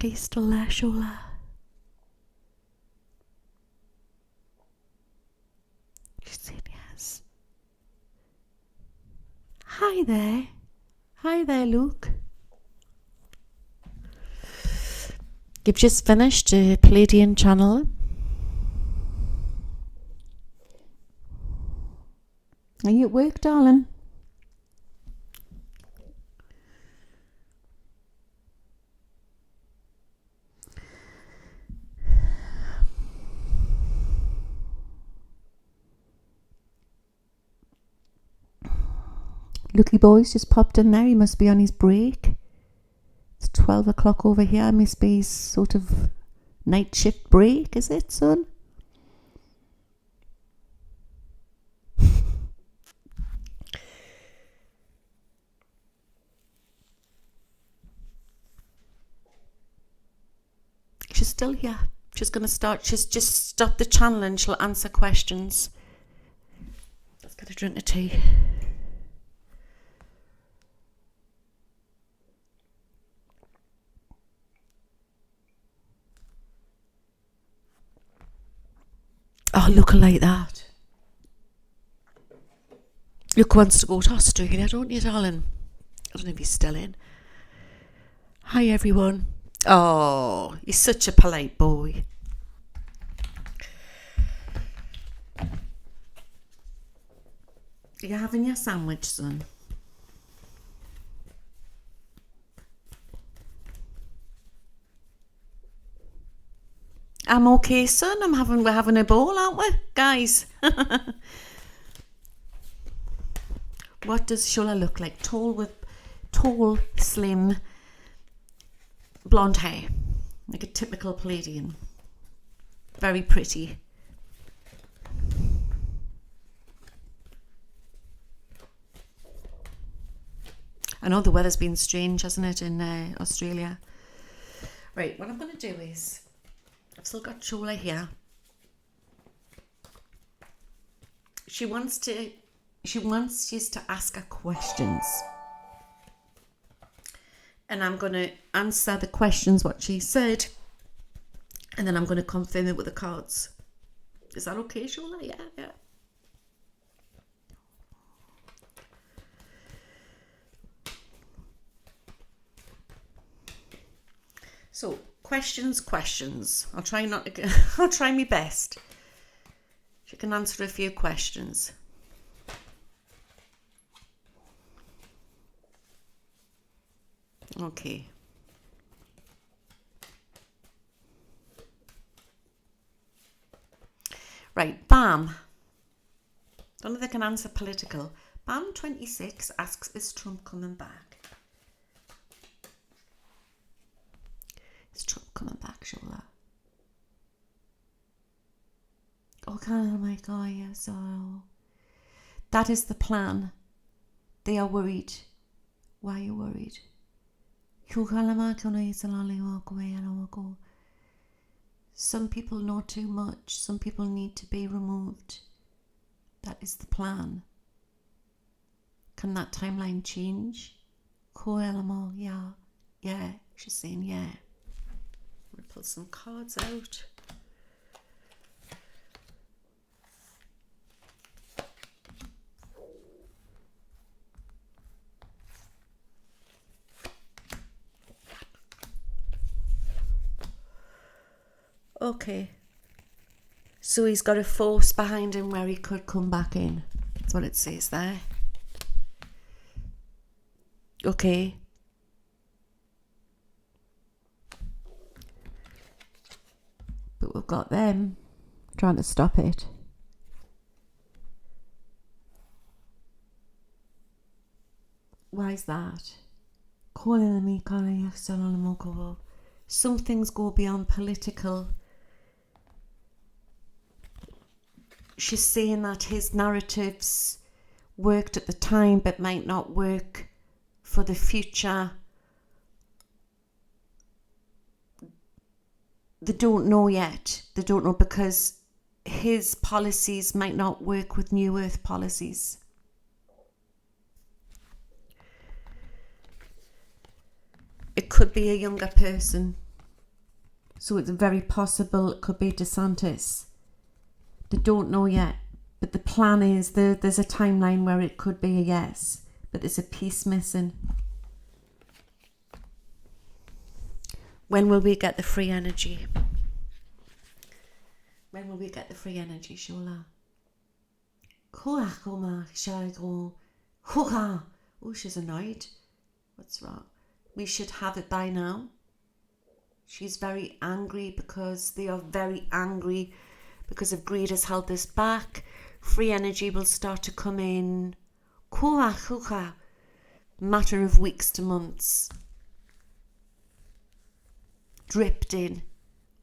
S2: Are you still there, Shola? She's saying yes. Hi there. Hi there, Luke. You've just finished a Pleiadian channel.
S1: Are you at work, darling? Lucky boy's just popped in there. He must be on his break. It's 12 o'clock over here. Must be his sort of night shift break, is it, son?
S2: She's still here. She's going to start. She's just stopped the channel and she'll answer questions. Let's get a drink of tea. Oh, look like that. Luke wants to go to Australia, don't you, darling? I don't know if he's still in. Hi, everyone. Oh, he's such a polite boy. Are you having your sandwich, son? I'm okay, son. We're having a ball, aren't we, guys? What does Shola look like? Tall, slim, blonde hair, like a typical Pleiadian. Very pretty. I know the weather's been strange, hasn't it, in Australia? Right, what I'm going to do is, I've still got Shola here. She wants you to ask her questions. And I'm going to answer the questions, what she said. And then I'm going to confirm it with the cards. Is that okay, Shola? Yeah. So, questions. I'll try my best. She can answer a few questions. Okay. Right, Bam. Don't know if they can answer political. Bam 26 asks, is Trump coming back? Is Trump coming back, Shola? Oh, oh my God, yes. Oh. That is the plan. They are worried. Why are you worried? Some people know too much. Some people need to be removed. That is the plan. Can that timeline change? Yeah. She's saying yeah. I'm going to pull some cards out. Okay. So he's got a force behind him where he could come back in. That's what it says there. Okay.
S1: But we've got them trying to stop it. Why is that?
S2: Some things go beyond political. She's saying that his narratives worked at the time but might not work for the future. They don't know yet. They don't know because his policies might not work with New Earth policies. It could be a younger person
S1: So it's very possible it could be DeSantis. They don't know yet. But the plan is there's a timeline where it could be a yes. But there's a piece missing. When will we get the free energy? When will we get the free energy, Shola? Oh, she's annoyed. What's wrong? We should have it by now. She's very angry because they are very angry because of greed has held this back. Free energy will start to come in. Matter of weeks to months. Dripped in.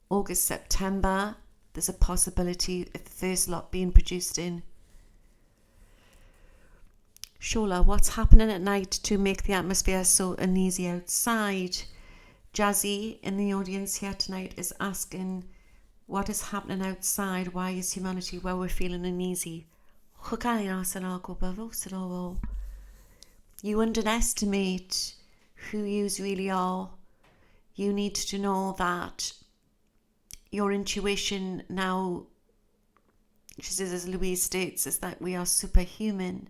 S1: August, September. There's a possibility of the first lot being produced in. Shola, what's happening at night to make the atmosphere so uneasy outside? Jazzy in the audience here tonight is asking, what is happening outside? Why is humanity where we're feeling uneasy? You underestimate who yous really are. You need to know that your intuition now, she says, as Louise states, is that we are superhuman.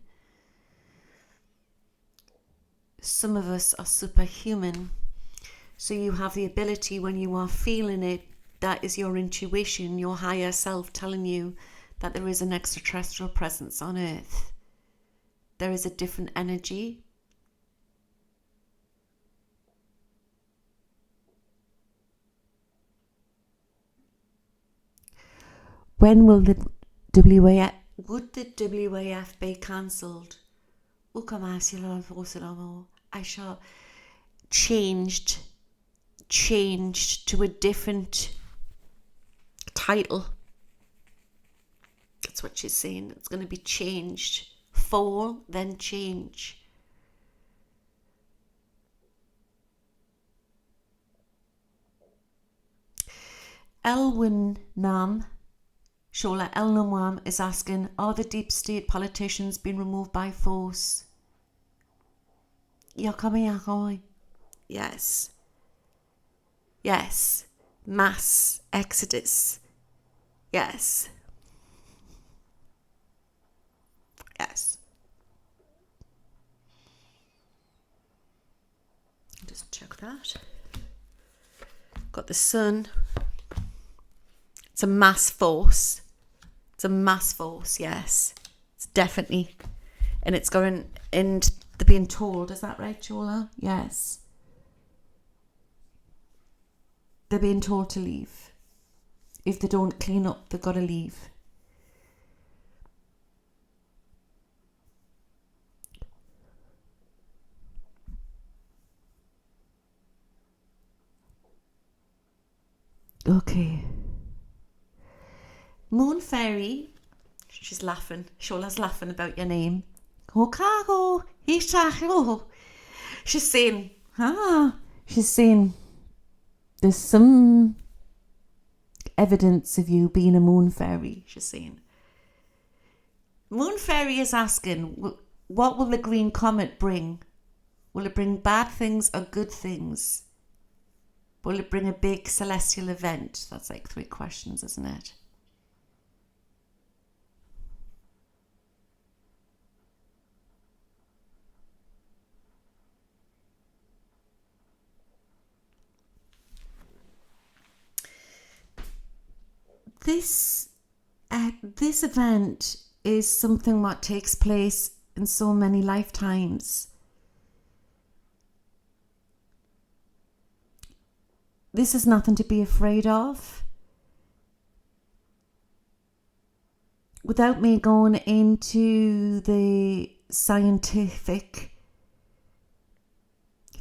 S1: Some of us are superhuman. So you have the ability when you are feeling it, that is your intuition, your higher self telling you that there is an extraterrestrial presence on Earth. There is a different energy. When will the WAF, would the WAF be cancelled? I shall changed to a different title. That's what she's saying. It's going to be changed. Fall, then change. Elwin Nam, Shola El Namwam is asking, are the deep state politicians being removed by force? Yes. Yes. Mass exodus. Yes. Yes. Just check that. Got the sun. It's a mass force. It's a mass force, yes. It's definitely. And it's going, and they're being told, is that right, Jola? Yes. They're being told to leave. If they don't clean up, they've got to leave. Okay. Moon Fairy, she's laughing. Shola's laughing about your name. She's saying, she's saying, there's some evidence of you being a moon fairy, she's saying. Moon Fairy is asking, what will the green comet bring? Will it bring bad things or good things? Will it bring a big celestial event? That's like 3 questions, isn't it? This event is something what takes place in so many lifetimes. This is nothing to be afraid of. Without me going into the scientific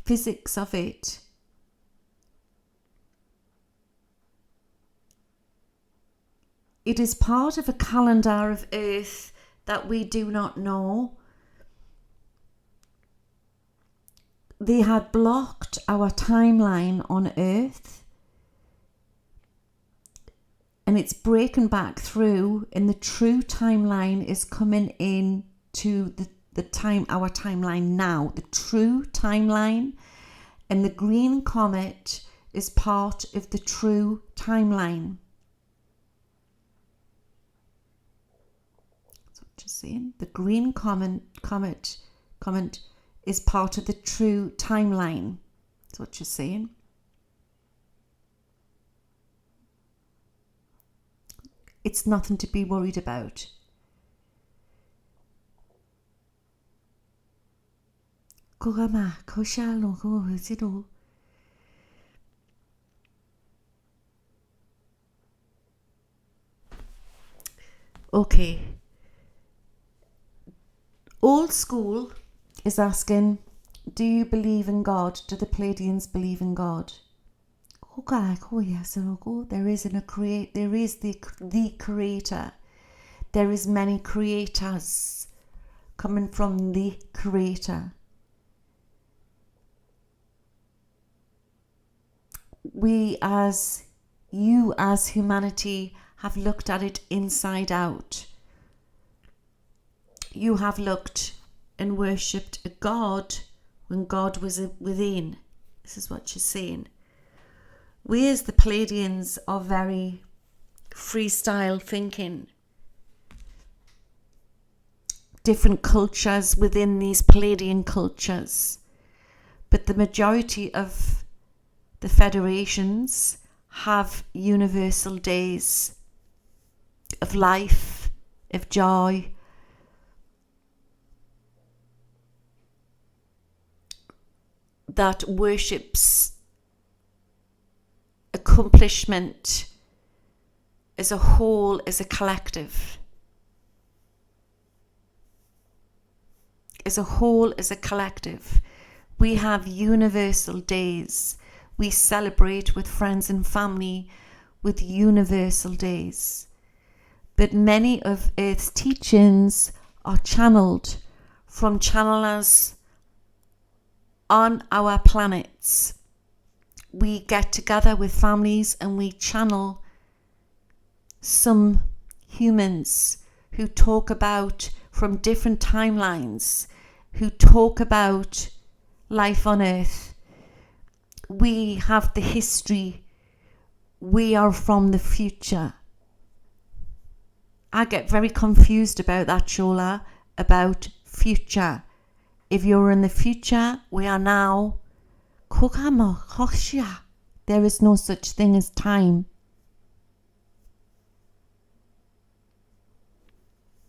S1: physics of it, it is part of a calendar of Earth that we do not know. They had blocked our timeline on Earth, and it's breaking back through, and the true timeline is coming in to the time, our timeline now, the true timeline. And the green comet is part of the true timeline. That's what you're saying. The green comet is part of the true timeline. That's what you're saying. It's nothing to be worried about. Okay. Old school is asking, do you believe in God? Do the Pleiadians believe in God? There is the creator. There is many creators coming from the creator. You as humanity have looked at it inside out. You have looked and worshipped a God when God was within. This is what you're saying. We as the Pleiadians are very freestyle thinking. Different cultures within these Pleiadian cultures. But the majority of the federations have universal days of life, of joy, that worships accomplishment as a whole, as a collective. As a whole, as a collective. We have universal days. We celebrate with friends and family with universal days. But many of Earth's teachings are channeled from channelers on our planets. We get together with families and we channel some humans who talk about from different timelines, who talk about life on Earth. We have the history. We are from the future. I get very confused about that, Shola, about future. If you're in the future, we are now. There is no such thing as time.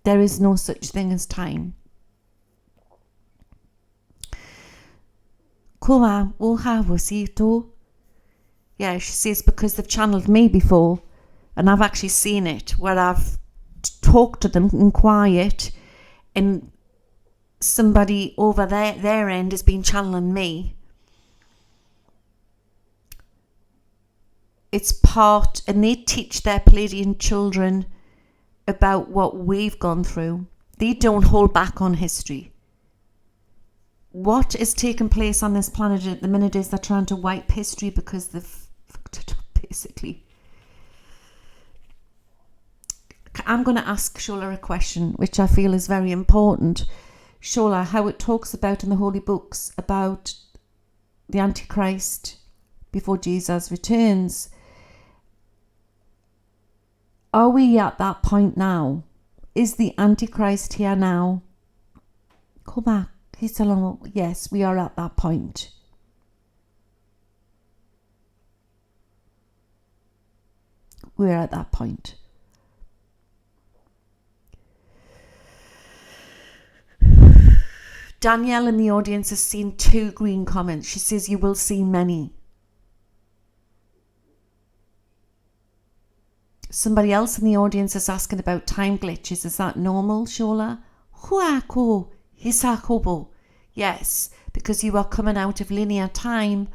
S1: There is no such thing as time. Yeah, she says because they've channeled me before, and I've actually seen it where I've talked to them in quiet, and somebody over their end has been channeling me. It's part, and they teach their Pleiadian children about what we've gone through. They don't hold back on history. What is taking place on this planet at the minute is they're trying to wipe history because they've fucked it up, basically. I'm going to ask Shola a question, which I feel is very important. Shola, how it talks about in the Holy Books about the Antichrist before Jesus returns. Are we at that point now? Is the Antichrist here now? Come back. He's telling me, yes, we are at that point. We're at that point. Danielle in the audience has seen 2 green comments. She says you will see many. Somebody else in the audience is asking about time glitches. Is that normal, Shola? Yes, because you are coming out of linear time.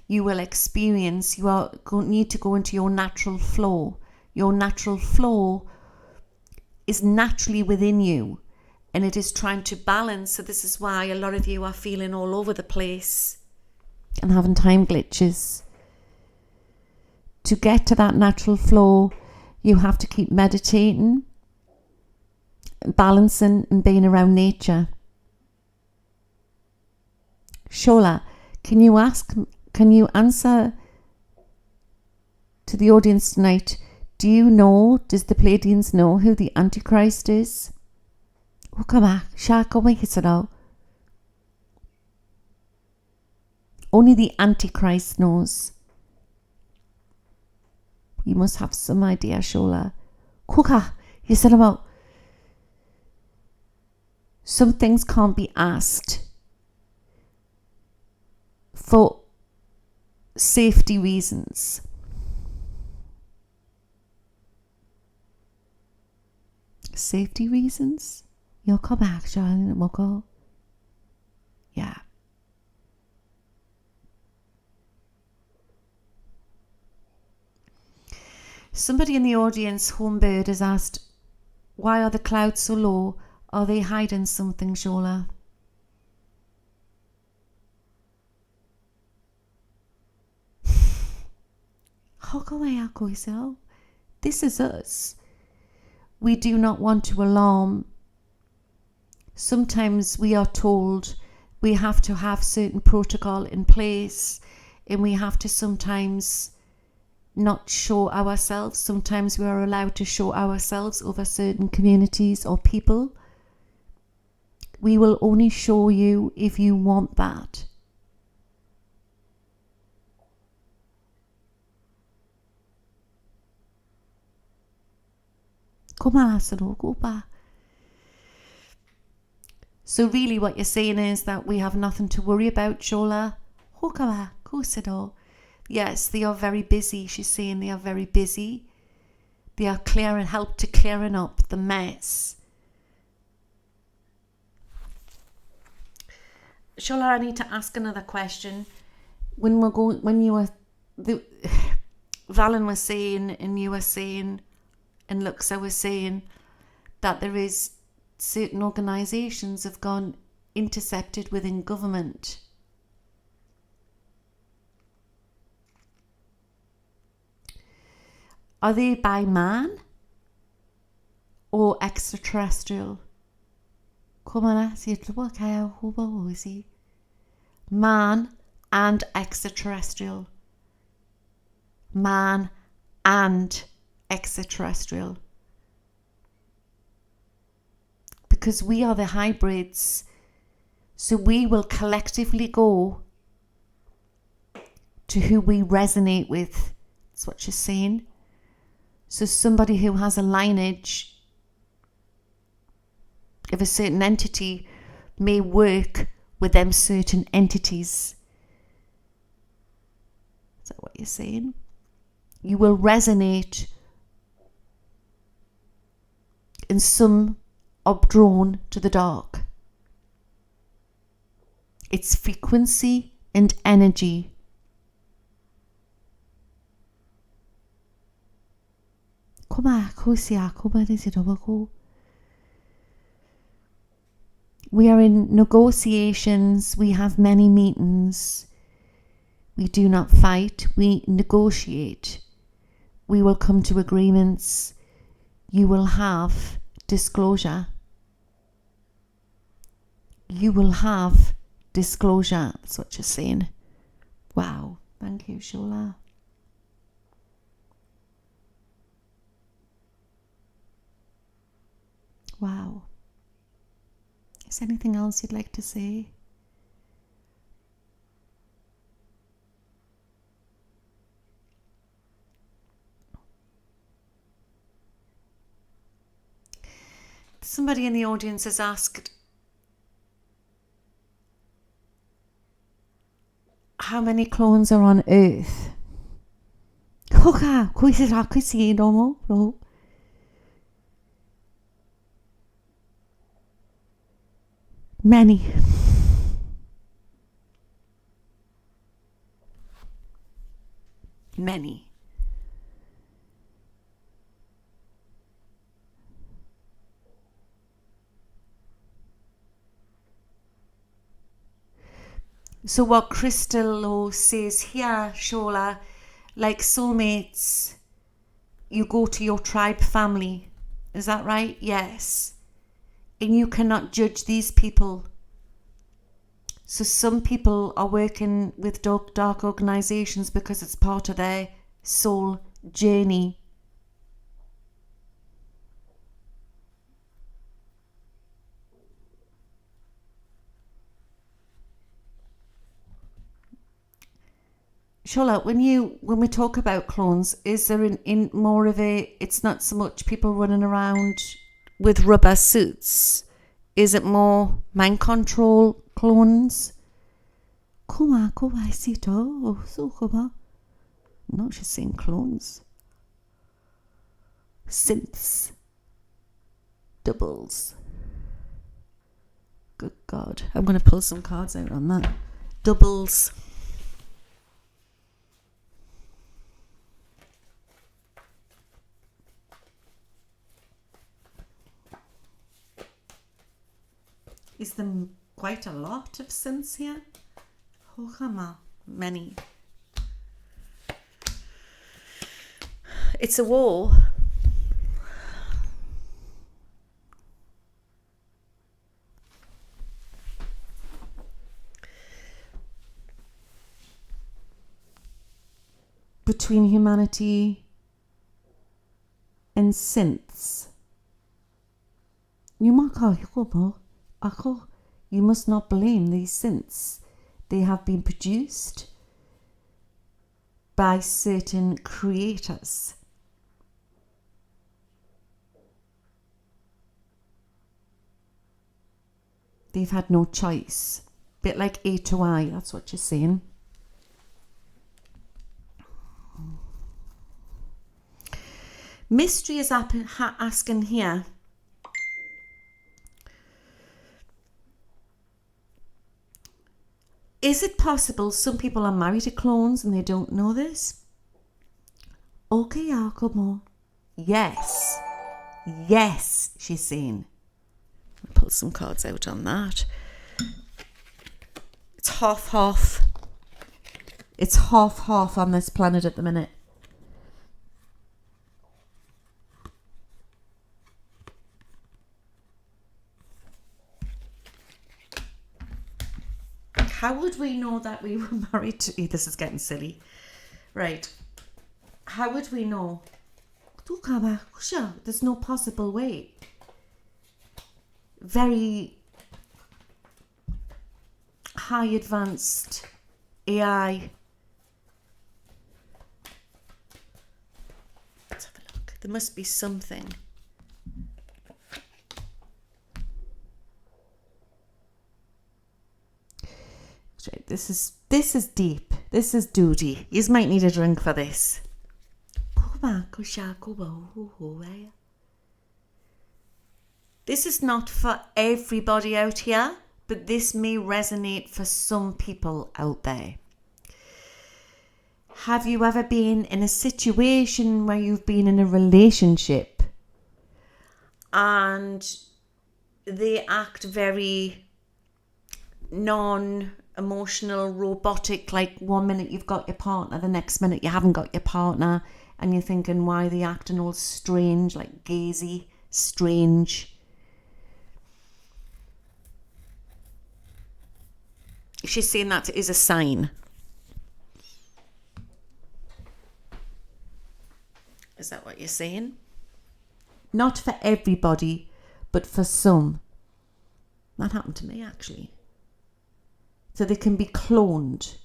S1: You will experience, need to go into your natural flow. Your natural flow is naturally within you, and it is trying to balance. So this is why a lot of you are feeling all over the place and having time glitches. To get to that natural flow, you have to keep meditating, balancing, and being around nature. Shola, can you answer to the audience tonight, does the Pleiadians know who the Antichrist is? Oh, come on, Shaka, make it now. Only the Antichrist knows. You must have some idea, Shola. Kuka, you said about some things can't be asked for safety reasons. Safety reasons? You'll come back, Sean, and we'll go. Yeah. Somebody in the audience, Homebird, has asked, why are the clouds so low? Are they hiding something, Shola? This is us. We do not want to alarm. Sometimes we are told we have to have certain protocol in place, and we have to sometimes not show ourselves. Sometimes we are allowed to show ourselves over certain communities or people. We will only show you if you want that. So really what you're saying is that we have nothing to worry about, Shola. Yes, they are very busy. She's saying they are very busy. They are help to clearing up the mess. Shola, I need to ask another question. Valen was saying, and you were saying, and Luxa was saying that there is certain organisations have gone intercepted within government. Are they by man or extraterrestrial? Man and extraterrestrial. Man and extraterrestrial. Because we are the hybrids, so we will collectively go to who we resonate with. That's what she's saying. So somebody who has a lineage of a certain entity may work with them certain entities. Is that what you're saying? You will resonate, and some are drawn to the dark. It's frequency and energy. We are in negotiations. We have many meetings. We do not fight. We negotiate. We will come to agreements. You will have disclosure. You will have disclosure. That's what you're saying. Wow. Thank you, Shola. Wow. Is there anything else you'd like to say? Somebody in the audience has asked, how many clones are on Earth? Many. Many. So what Crystal says here, Shola, like soulmates, you go to your tribe family. Is that right? Yes. And you cannot judge these people. So some people are working with dark organisations because it's part of their soul journey. Shola, when we talk about clones, is there in more of a, it's not so much people running around with rubber suits? Is it more mind control clones? Come on, I see it all. So come on. No, she's saying clones. Synths. Doubles. Good God. I'm going to pull some cards out on that. Doubles. Is there quite a lot of synths here? Oh, come on. Many. It's a war. Between humanity and synths. You must not blame these synths. They have been produced by certain creators. They've had no choice. Bit like A to I, that's what you're saying. Mystery is asking here. Is it possible some people are married to clones and they don't know this? Okay, Jacobo. Yes. Yes, she's saying. I'll pull some cards out on that. It's half. It's half on this planet at the minute. How would we know that we were married to... This is getting silly. Right. How would we know? There's no possible way. Very high advanced AI. Let's have a look. There must be something. This is deep. This is duty. You might need a drink for this. This is not for everybody out here, but this may resonate for some people out there. Have you ever been in a situation where you've been in a relationship and they act very non-emotional, robotic, like 1 minute you've got your partner, the next minute you haven't got your partner, and you're thinking, why are they acting all strange, like gazy, strange? She's saying that is a sign. Is that what you're saying? Not for everybody, but for some. That happened to me, actually. So they can be cloned.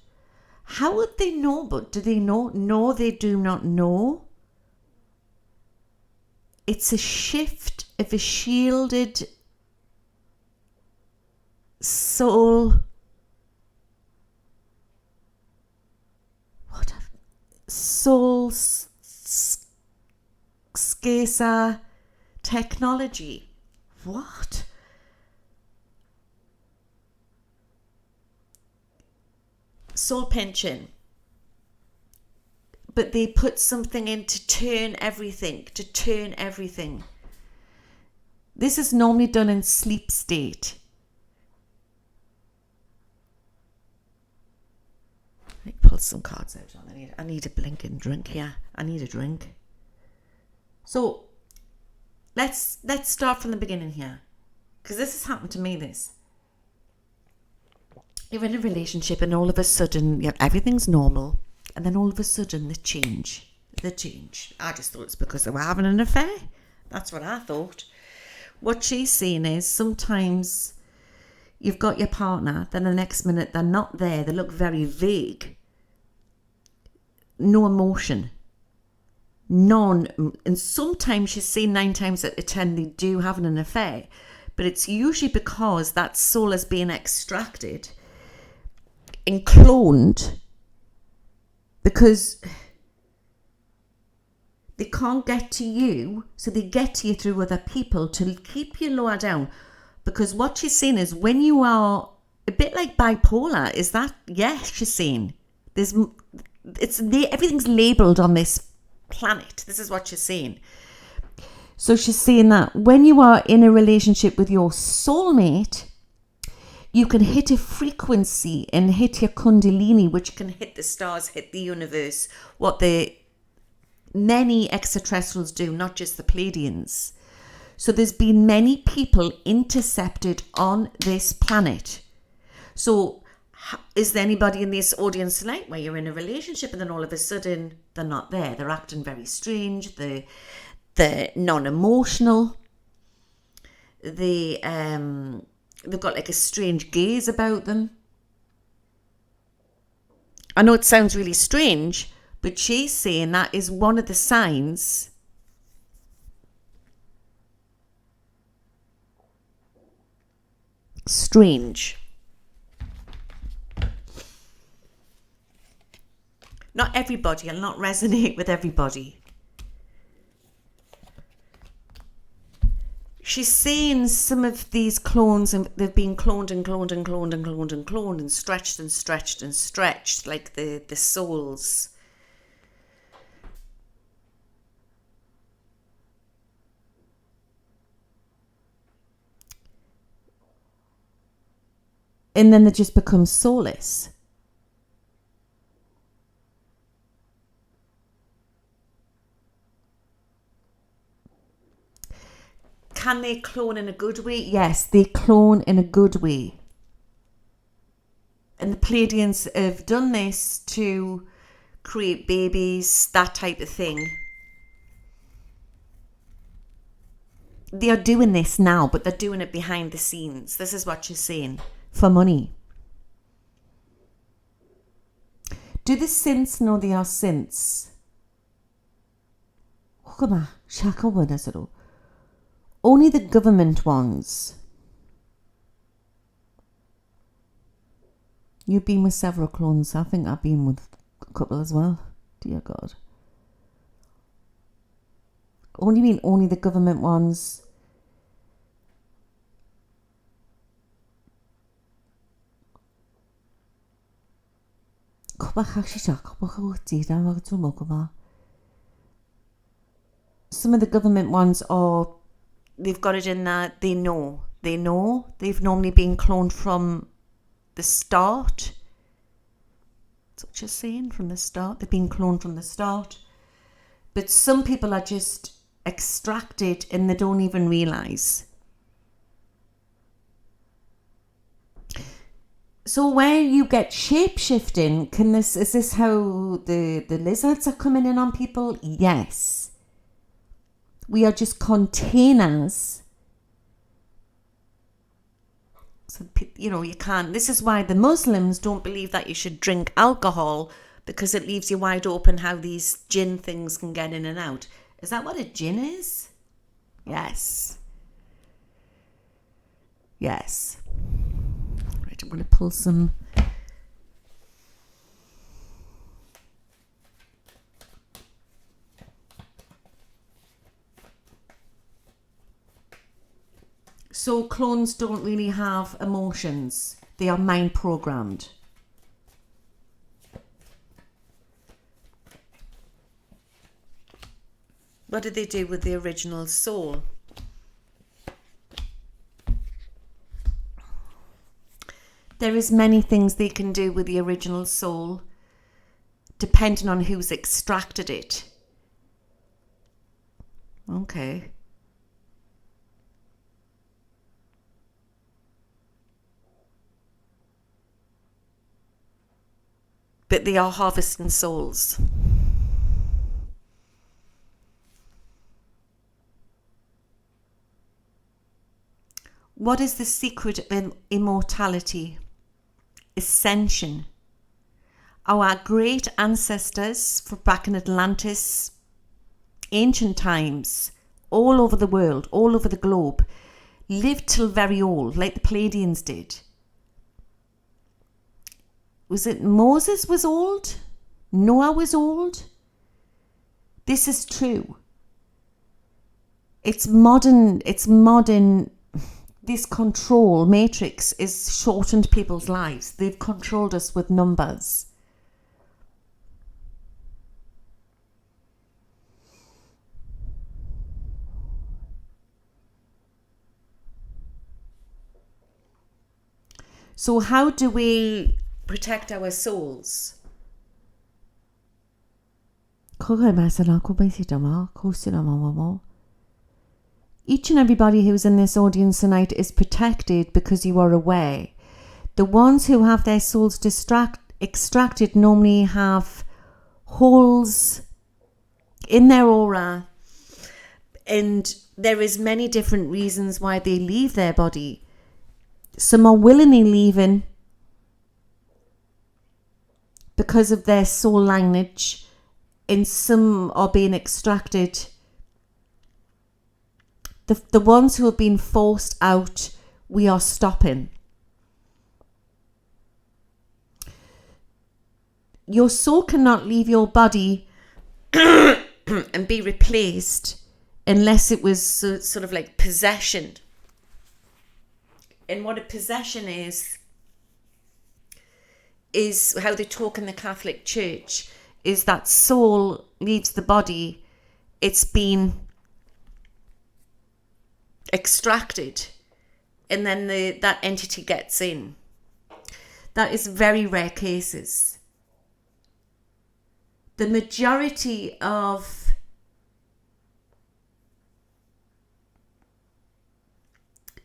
S1: How would they know? But do they know? No, they do not know. It's a shift of a shielded soul. What a soul scarcer technology. What? Soul pension. But they put something in to turn everything. This is normally done in sleep state. Let me pull some cards out. I need a blinking drink here. I need a drink. So let's start from the beginning here, because this has happened to me. This. You're in a relationship and all of a sudden everything's normal, and then all of a sudden they change. the change. I just thought it's because they were having an affair. That's what I thought. What she's saying is sometimes you've got your partner, then the next minute they're not there. They look very vague. No emotion. None. And sometimes she's saying 9 times out of 10 they do having an affair. But it's usually because that soul is being extracted and cloned because they can't get to you, so they get to you through other people to keep you lower down. Because what she's saying is when you are a bit like bipolar, is that, yes, she's saying, everything's labelled on this planet. This is what she's saying. So she's saying that when you are in a relationship with your soulmate, you can hit a frequency and hit your kundalini, which can hit the stars, hit the universe, what the many extraterrestrials do, not just the Pleiadians. So there's been many people intercepted on this planet. So is there anybody in this audience tonight where you're in a relationship and then all of a sudden they're not there? They're acting very strange. They're non-emotional. They've got like a strange gaze about them. I know it sounds really strange, but she's saying that is one of the signs strange. Not everybody, I'll not resonate with everybody. She's saying some of these clones, and they've been cloned and cloned and cloned and cloned and cloned and stretched and stretched and stretched, like the souls. And then they just become soulless. Can they clone in a good way? Yes, they clone in a good way. And the Pleiadians have done this to create babies, that type of thing. They are doing this now, but they're doing it behind the scenes. This is what she's saying. For money. Do the synths know they are synths? Only the government ones. You've been with several clones. I think I've been with a couple as well. Dear God. Only the government ones. Some of the government ones are, they've got it in that they know. They've normally been cloned from the start. That's what you're saying, from the start. They've been cloned from the start. But some people are just extracted and they don't even realise. So when you get shape-shifting, is this how the lizards are coming in on people? Yes. We are just containers. So, you can't. This is why the Muslims don't believe that you should drink alcohol, because it leaves you wide open how these jinn things can get in and out. Is that what a jinn is? Yes. Yes. Right, I'm going to pull some. So clones don't really have emotions. They are mind programmed. What did they do with the original soul? There is many things they can do with the original soul, depending on who's extracted it. Okay. But they are harvesting souls. What is the secret of immortality? Ascension. Our great ancestors from back in Atlantis, ancient times, all over the world, all over the globe, lived till very old, like the Pleiadians did. Was it Moses was old? Noah was old? This is true. It's modern, this control matrix is shortened people's lives. They've controlled us with numbers. So how do we protect our souls? Each and everybody who's in this audience tonight is protected because you are aware. The ones who have their souls extracted normally have holes in their aura, and there is many different reasons why they leave their body. Some are willingly leaving because of their soul language, and some are being extracted. The ones who have been forced out, we are stopping. Your soul cannot leave your body and be replaced unless it was sort of like possession. And what a possession is how they talk in the Catholic Church, is that soul leaves the body, it's been extracted, and then that entity gets in. That is very rare cases. The majority of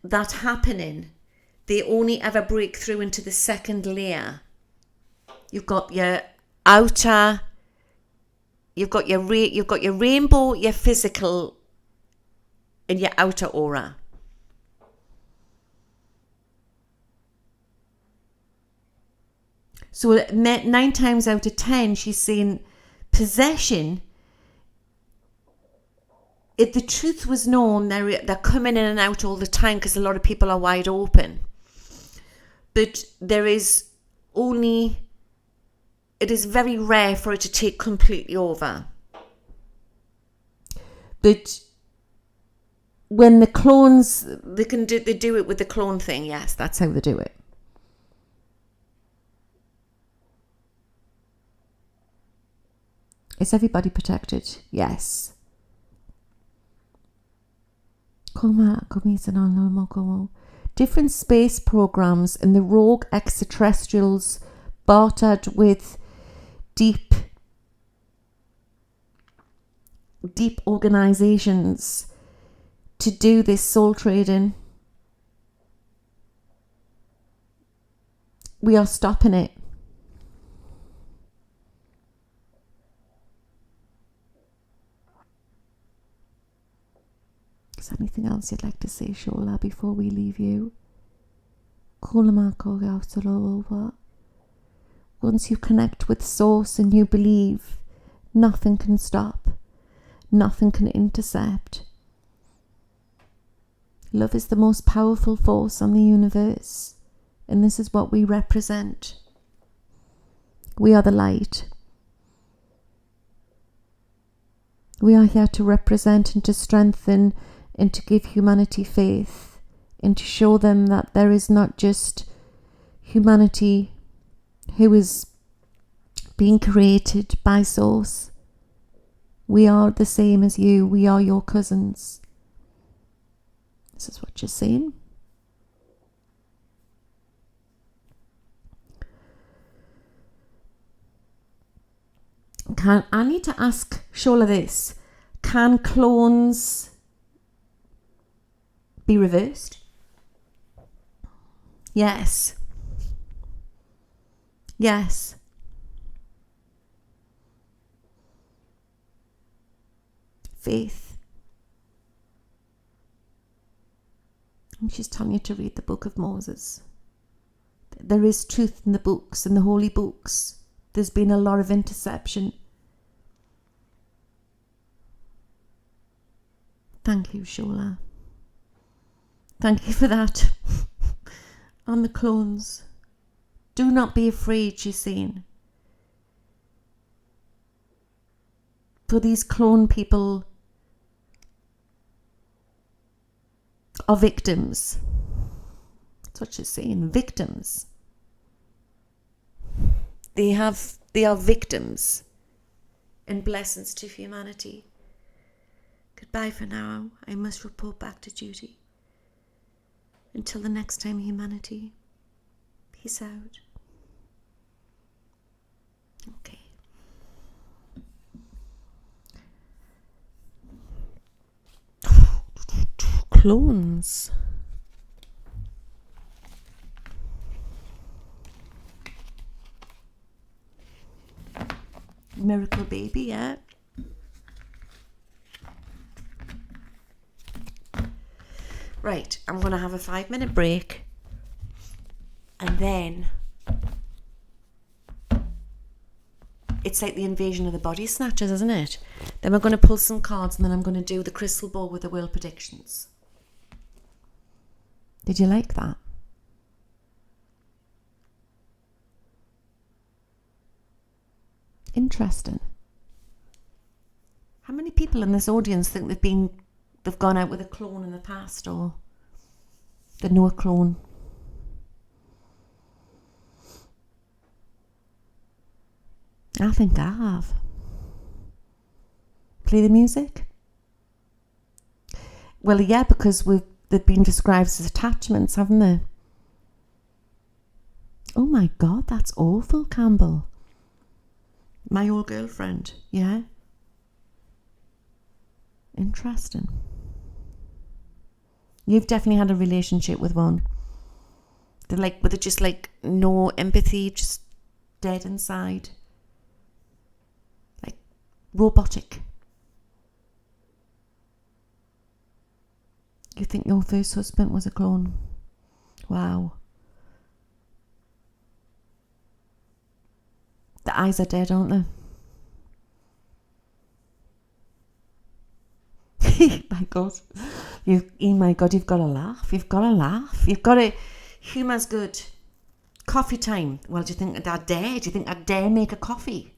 S1: that happening, they only ever break through into the second layer. You've got your outer, you've got your rainbow, your physical, and your outer aura. So 9 times out of 10, she's saying possession. If the truth was known, they're coming in and out all the time because a lot of people are wide open. But there is only, it is very rare for it to take completely over. But when the clones, they do it with the clone thing. Yes, that's how they do it. Is everybody protected? Yes. Different space programs and the rogue extraterrestrials bartered with deep organizations to do this soul trading. We are stopping it. Is there anything else you'd like to say, Shola, before we leave you? Once you connect with Source and you believe, nothing can stop, nothing can intercept. Love is the most powerful force on the universe, and this is what we represent. We are the light. We are here to represent and to strengthen and to give humanity faith and to show them that there is not just humanity who is being created by Source. We are the same as you. We are your cousins. This is what you're saying. I need to ask Shola this. Can clones be reversed? Yes. Yes. Faith. And she's telling you to read the book of Moses. There is truth in the books, in the holy books. There's been a lot of interception. Thank you, Shola. Thank you for that. On the clones. Do not be afraid, she's saying. For these clone people are victims. That's what she's saying, victims. They are victims and blessings to humanity. Goodbye for now. I must report back to duty. Until the next time, humanity. Peace out. Okay. Clones. Miracle baby, yeah. Right, I'm going to have a 5-minute break. And then it's like the invasion of the body snatchers, isn't it? Then we're going to pull some cards and then I'm going to do the crystal ball with the world predictions. Did you like that? Interesting. How many people in this audience think they've gone out with a clone in the past, or they know a clone? I think I have. Play the music? Well, yeah, because they've been described as attachments, haven't they? Oh my God, that's awful, Campbell. My old girlfriend, yeah. Interesting. You've definitely had a relationship with one. With it just like no empathy, just dead inside. Like robotic. You think your first husband was a clone? Wow. The eyes are dead, aren't they? My God. My God, you've got to laugh. You've got to laugh. You've got to... Humour's good. Coffee time. Well, do you think I'd dare? Do you think I'd dare make a coffee?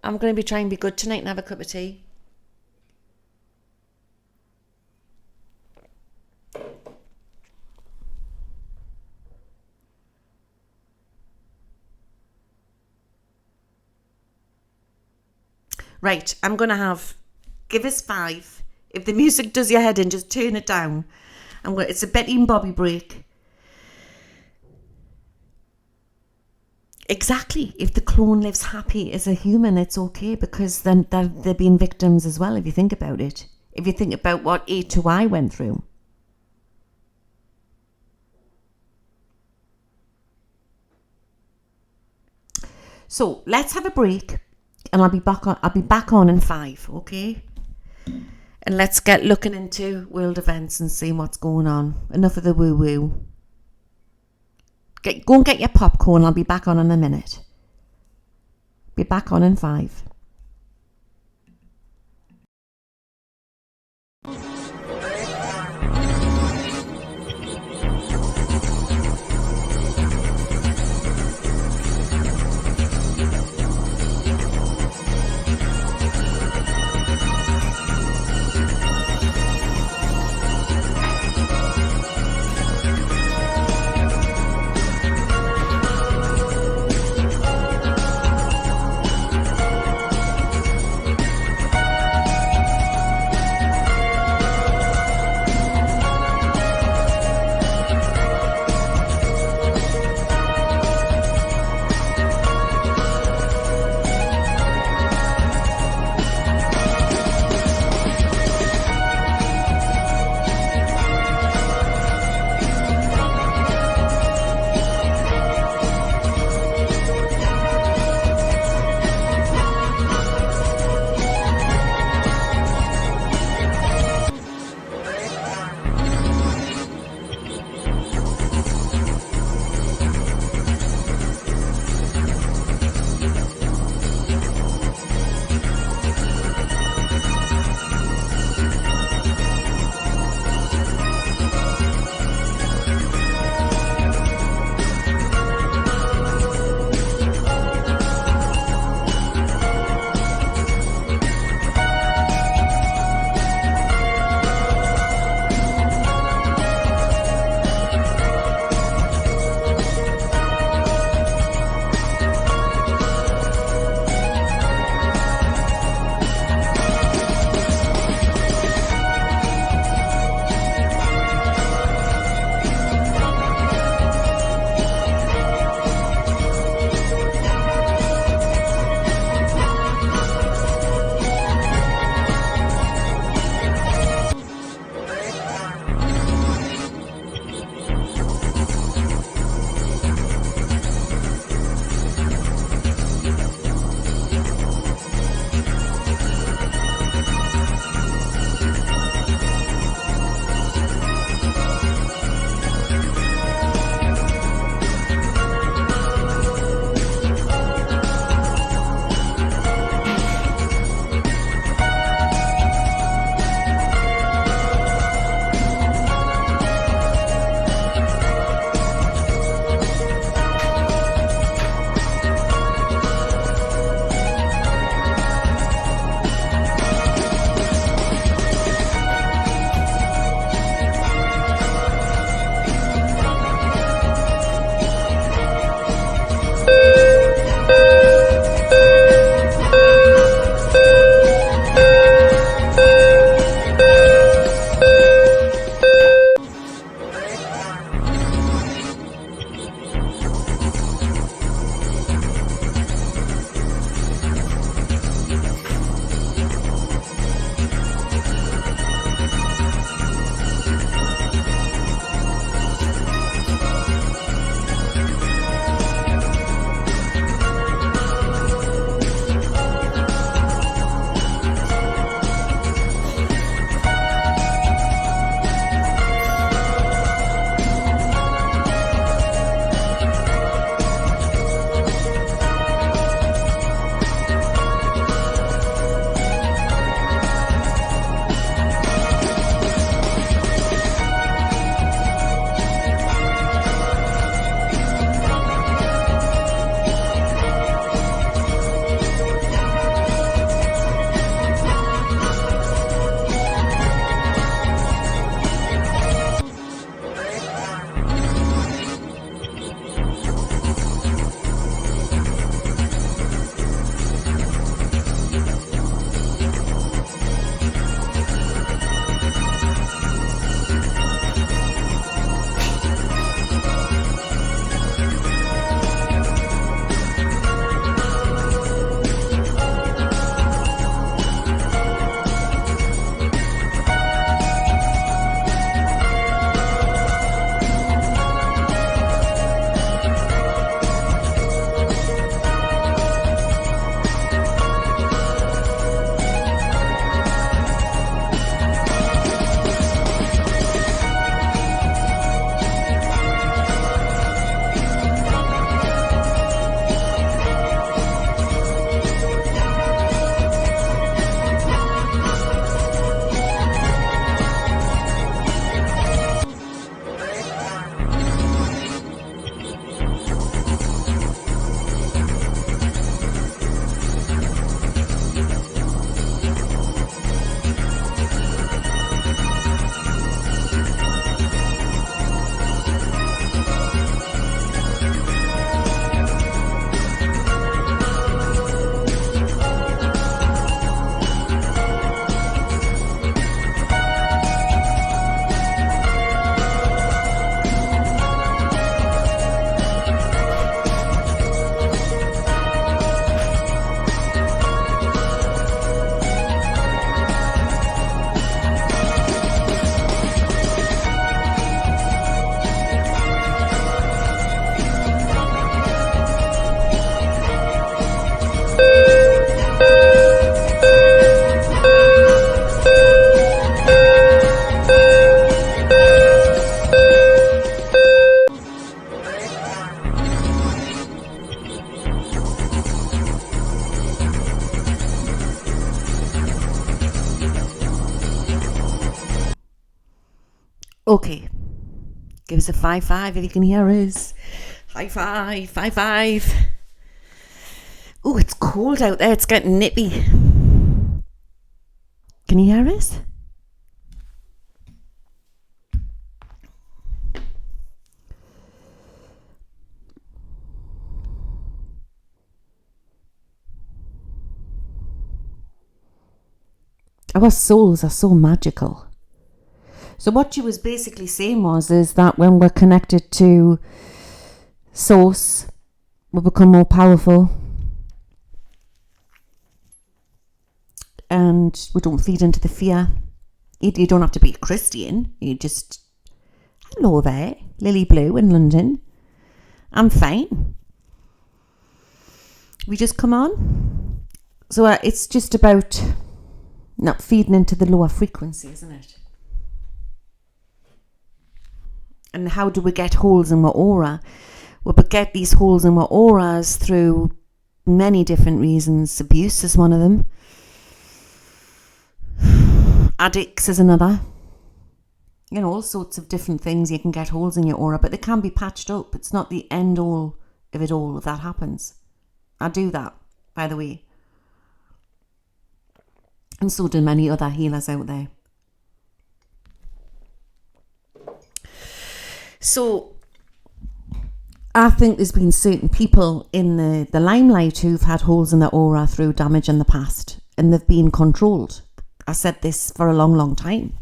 S1: I'm going to be trying to be good tonight and have a cup of tea. Right, I'm going to give us 5. If the music does your head in, just turn it down. It's a Betty and Bobby break. Exactly. If the clone lives happy as a human, it's okay, because then they're being victims as well, if you think about it. If you think about what A to Y went through. So let's have a break. And I'll be back on in 5, okay? And let's get looking into world events and seeing what's going on. Enough of the woo-woo. Go and get your popcorn. I'll be back on in a minute. Be back on in 5. Okay. Give us a 5-5 if you can hear us. High five, 5-5. Oh, it's cold out there. It's getting nippy. Can you hear us? Our souls are so magical. So what she was basically saying is that when we're connected to Source, we become more powerful. And we don't feed into the fear. You don't have to be a Christian. You just, hello there, Lily Blue in London. I'm fine. We just come on. So it's just about not feeding into the lower frequency, isn't it? And how do we get holes in our aura? Well, we get these holes in our auras through many different reasons. Abuse is one of them. Addicts is another. You know, all sorts of different things you can get holes in your aura, but they can be patched up. It's not the end all of it all if that happens. I do that, by the way. And so do many other healers out there. So I think there's been certain people in the limelight who've had holes in their aura through damage in the past, and they've been controlled. I said this for a long, long time.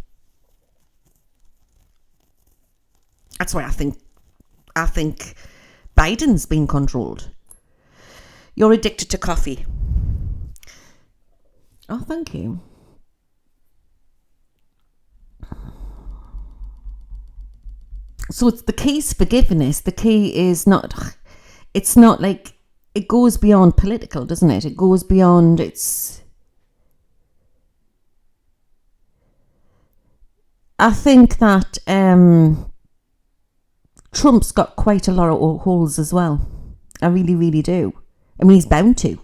S1: That's why I think Biden's been controlled. You're addicted to coffee. Oh, thank you. So it's the key's forgiveness. The key is not, it's not like, it goes beyond political, doesn't it? It goes beyond, I think that Trump's got quite a lot of holes as well. I really, really do. I mean, he's bound to.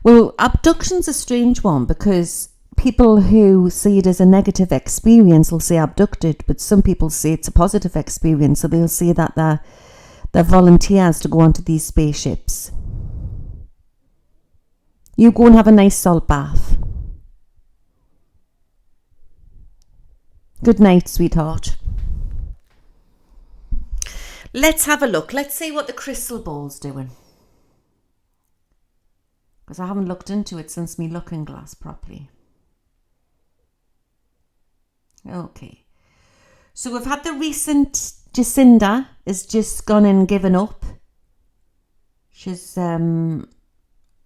S1: Well, abduction's a strange one because people who see it as a negative experience will say abducted, but some people say it's a positive experience, so they'll say that they're volunteers to go onto these spaceships. You go and have a nice salt bath. Good night, sweetheart. Let's have a look. Let's see what the crystal ball's doing. Because I haven't looked into it since me looking glass properly. Okay. So we've had the recent Jacinda has just gone and given up. She's on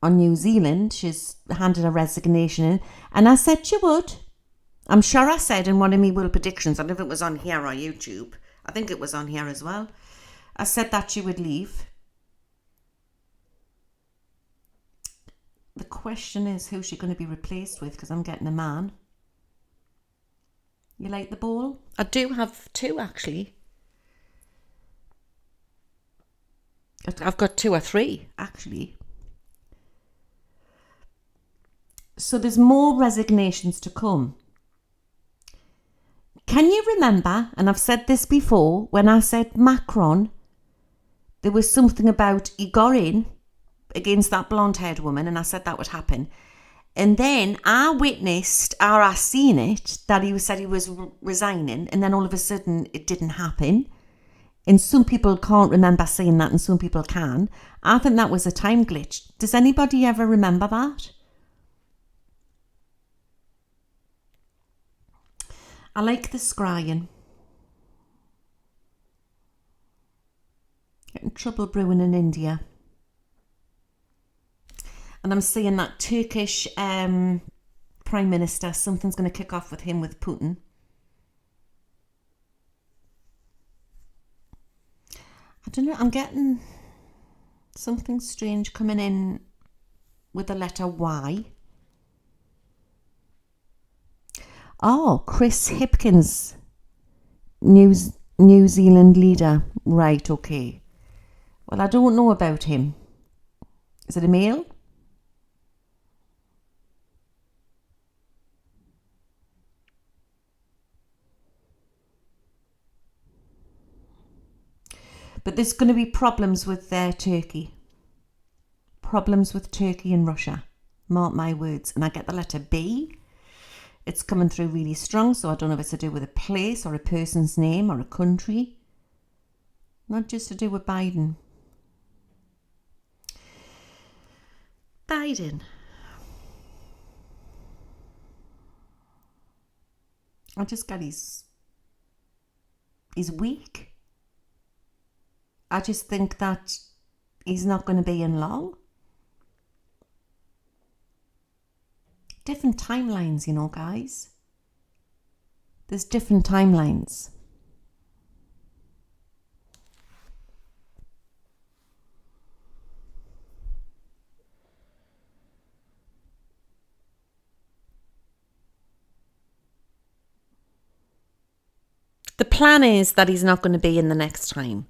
S1: New Zealand. She's handed a resignation in. And I said she would. I'm sure I said in one of my will predictions, I don't know if it was on here or YouTube. I think it was on here as well. I said that she would leave. The question is, who's she going to be replaced with? Because I'm getting a man. You like the ball? I do have two, actually. I've got 2 or 3, actually. So there's more resignations to come. Can you remember, and I've said this before, when I said Macron, there was something about he got in against that blonde-haired woman, and I said that would happen. And then I witnessed, or I seen it, that he said he was resigning, and then all of a sudden it didn't happen. And some people can't remember saying that, and some people can. I think that was a time glitch. Does anybody ever remember that? I like the scrying. Getting trouble brewing in India. And I'm seeing that Turkish Prime Minister, something's going to kick off with him with Putin. I don't know, I'm getting something strange coming in with the letter Y. Oh, Chris Hipkins, New Zealand leader. Right, okay. Well, I don't know about him. Is it a male? But there's going to be problems with Turkey. Problems with Turkey and Russia. Mark my words. And I get the letter B. It's coming through really strong, so I don't know if it's to do with a place or a person's name or a country. Not just to do with Biden. Biden. I just get he's weak. I just think that he's not going to be in long. Different timelines, you know, guys. There's different timelines. The plan is that he's not going to be in the next time.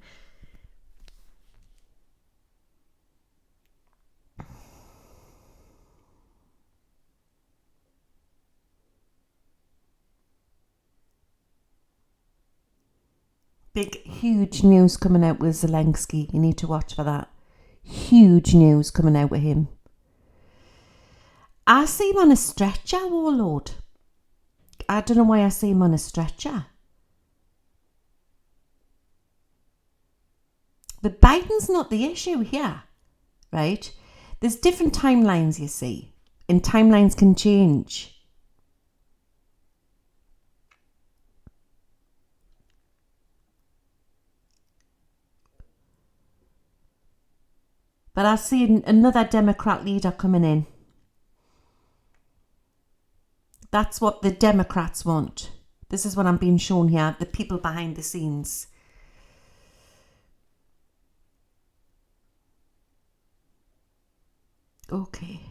S1: Big, huge news coming out with Zelensky. You need to watch for that. Huge news coming out with him. I see him on a stretcher, Warlord. I don't know why I see him on a stretcher. But Biden's not the issue here, right? There's different timelines, you see, and timelines can change. But I see another Democrat leader coming in. That's what the Democrats want. This is what I'm being shown here, the people behind the scenes. Okay.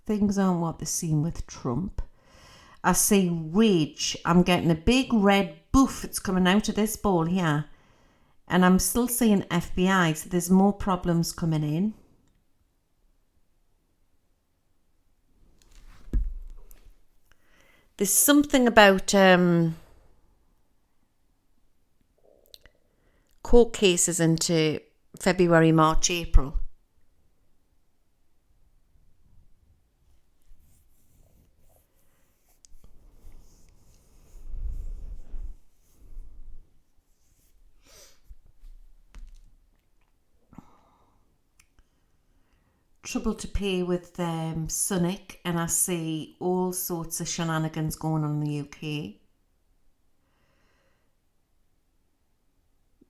S1: Things aren't what they seem with Trump. I see rage. I'm getting a big red boof. It's coming out of this ball here. And I'm still seeing FBI, so there's more problems coming in. There's something about court cases into February, March, April. Trouble to pay with Sonic, and I see all sorts of shenanigans going on in the UK.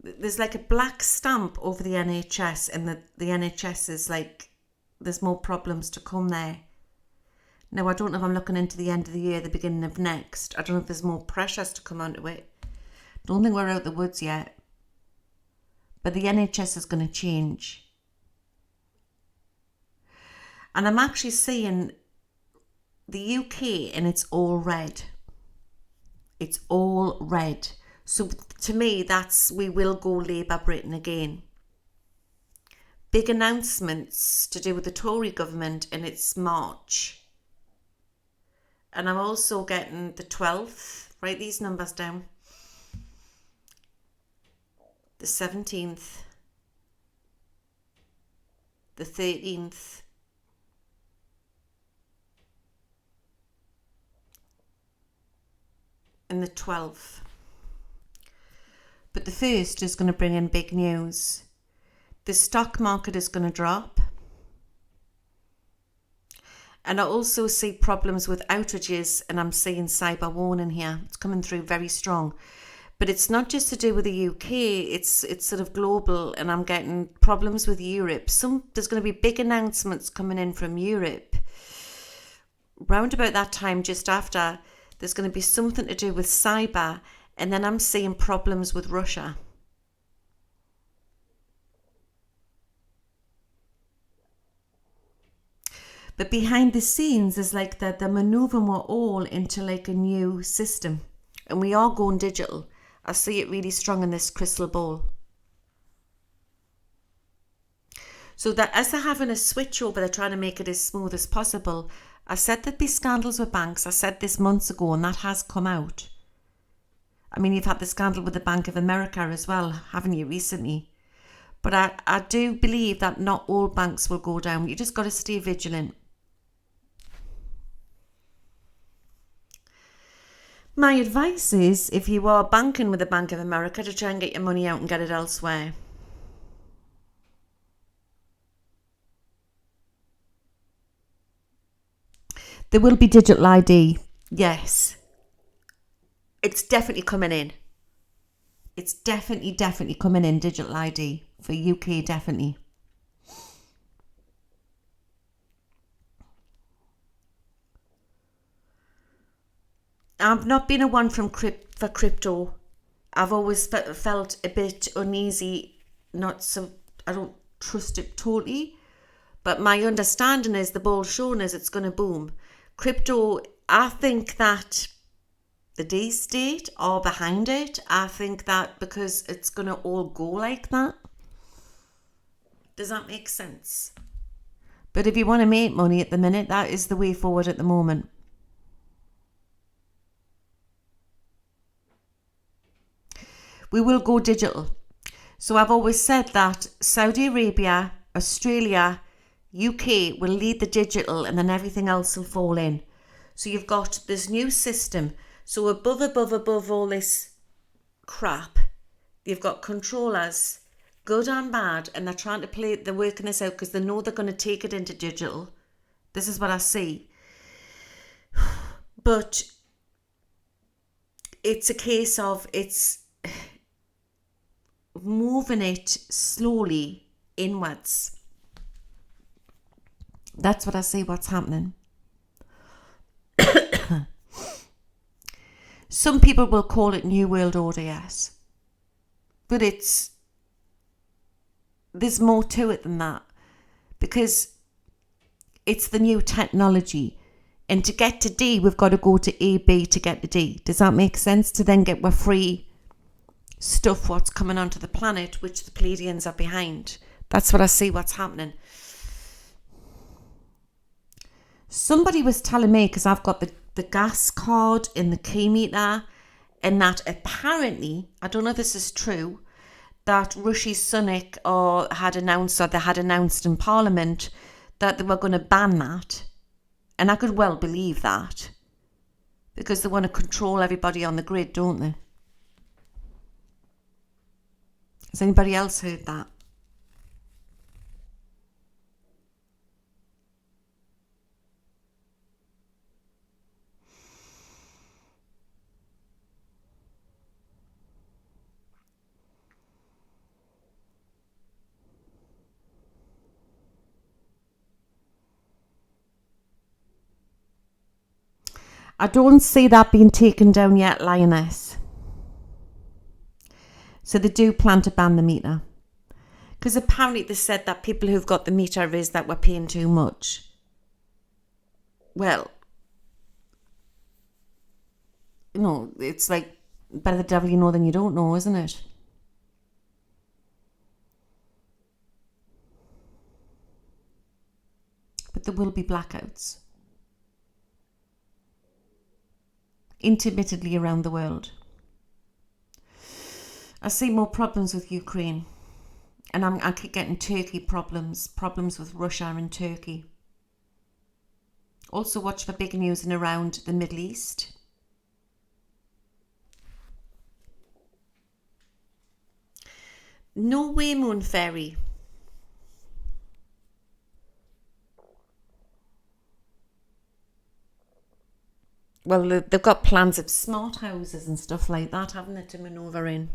S1: There's like a black stamp over the NHS, and the NHS is like, there's more problems to come there. Now, I don't know if I'm looking into the end of the year, the beginning of next. I don't know if there's more pressures to come onto it. Don't think we're out the woods yet. But the NHS is going to change. And I'm actually seeing the UK and it's all red. It's all red. So to me, that's, we will go Labour Britain again. Big announcements to do with the Tory government, and it's March. And I'm also getting the 12th. Write these numbers down. The 17th. The 13th. And the 12th. But the first is going to bring in big news. The stock market is going to drop. And I also see problems with outages, and I'm seeing cyber warning here. It's coming through very strong. But it's not just to do with the UK, it's sort of global, and I'm getting problems with Europe. There's going to be big announcements coming in from Europe. Round about that time, just after, there's going to be something to do with cyber, and then I'm seeing problems with Russia. But behind the scenes is like that they're maneuvering we're all into like a new system. And we are going digital. I see it really strong in this crystal ball. So that as they're having a switch over, they're trying to make it as smooth as possible. I said there'd be scandals with banks. I said this months ago, and that has come out. I mean, you've had the scandal with the Bank of America as well, haven't you, recently? But I do believe that not all banks will go down. You just got to stay vigilant. My advice is, if you are banking with the Bank of America, to try and get your money out and get it elsewhere. There will be digital ID. Yes. It's definitely coming in. It's definitely coming in, digital ID. For UK, definitely. I've not been a one for crypto. I've always felt a bit uneasy. I don't trust it totally. But my understanding is the ball's showing us it's going to boom. Crypto, I think that the D-state are behind it. I think that because it's going to all go like that. Does that make sense? But if you want to make money at the minute, that is the way forward at the moment. We will go digital. So I've always said that Saudi Arabia, Australia, UK will lead the digital, and then everything else will fall in. So you've got this new system. So above all this crap, you've got controllers, good and bad, and they're working this out because they know they're going to take it into digital. This is what I see. But it's a case of it's moving it slowly inwards. That's what I see what's happening. Some people will call it New World Order, yes. But there's more to it than that. Because it's the new technology. And to get to D, we've got to go to A, B to get to D. Does that make sense? To then get our free stuff, what's coming onto the planet, which the Pleiadians are behind. That's what I see what's happening. Somebody was telling me, because I've got the gas card in the key meter, and that apparently, I don't know if this is true, that Rishi Sunak had announced in Parliament that they were going to ban that. And I could well believe that. Because they want to control everybody on the grid, don't they? Has anybody else heard that? I don't see that being taken down yet, Lioness. So they do plan to ban the meter. Because apparently they said that people who've got the meter is that we're paying too much. Well, it's like better the devil you know than you don't know, isn't it? But there will be blackouts. Intermittently around the world. I see more problems with Ukraine. And I keep getting Turkey problems with Russia and Turkey. Also watch for big news in around the Middle East. No way, Moon Fairy. Well, they've got plans of smart houses and stuff like that, haven't they, to manoeuvre in.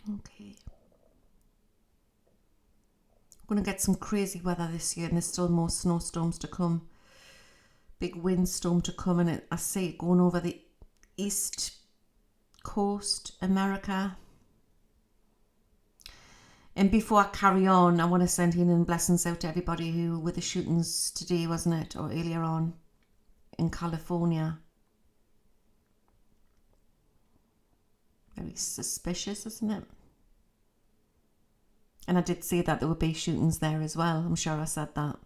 S1: Okay. Going to get some crazy weather this year, and there's still more snowstorms to come. Big windstorm to come, and I see it going over the east coast, America. And before I carry on, I want to send healing blessings out to everybody who, with the shootings today, wasn't it, or earlier on in California. Very suspicious, isn't it? And I did say that there would be shootings there as well. I'm sure I said that.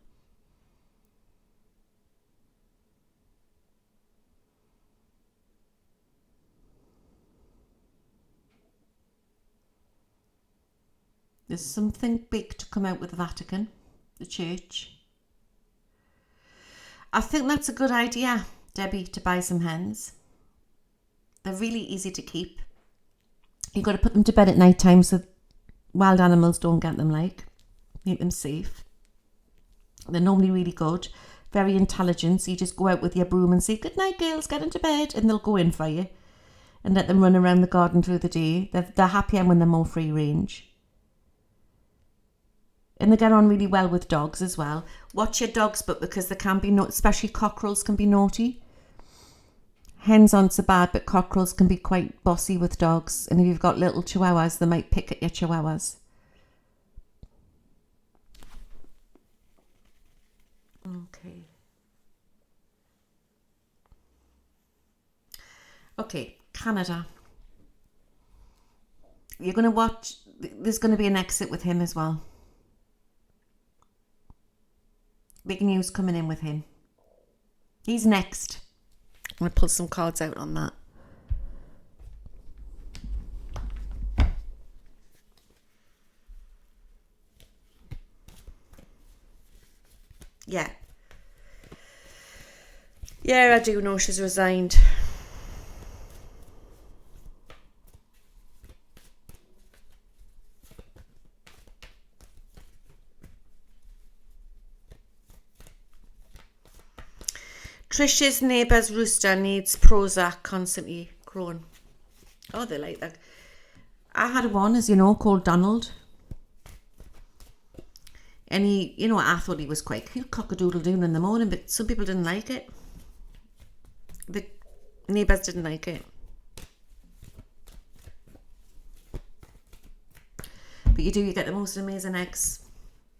S1: There's something big to come out with the Vatican, the church. I think that's a good idea, Debbie, to buy some hens. They're really easy to keep. You've got to put them to bed at night time so wild animals don't get them, like. Make them safe. They're normally really good, very intelligent. So you just go out with your broom and say, "Good night, girls, get into bed," and they'll go in for you and let them run around the garden through the day. They're happier when they're more free range. And they get on really well with dogs as well. Watch your dogs, but because they can be, especially cockerels can be naughty. Hens aren't so bad, but cockerels can be quite bossy with dogs. And if you've got little chihuahuas, they might pick at your chihuahuas. Okay. Okay, Canada. You're going to watch, there's going to be an exit with him as well. Big news coming in with him. He's next. I'm going to pull some cards out on that. Yeah. Yeah, I do know she's resigned. Trish's neighbour's rooster needs Prozac constantly crowing. Oh, they like that. I had one, as you know, called Donald. And he, you know, I thought he was quite cute, cock-a-doodle-doo in the morning, but some people didn't like it. The neighbours didn't like it. But you get the most amazing eggs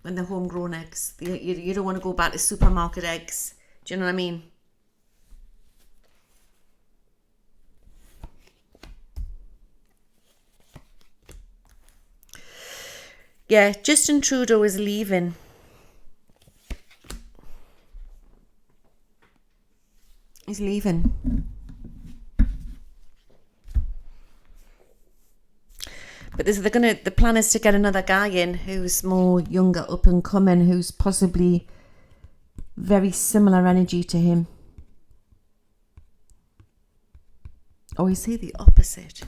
S1: when they're homegrown eggs. You don't want to go back to supermarket eggs. Do you know what I mean? Yeah, Justin Trudeau is leaving. He's leaving. But the plan is to get another guy in who's more younger, up and coming, who's possibly very similar energy to him. Or is he the opposite?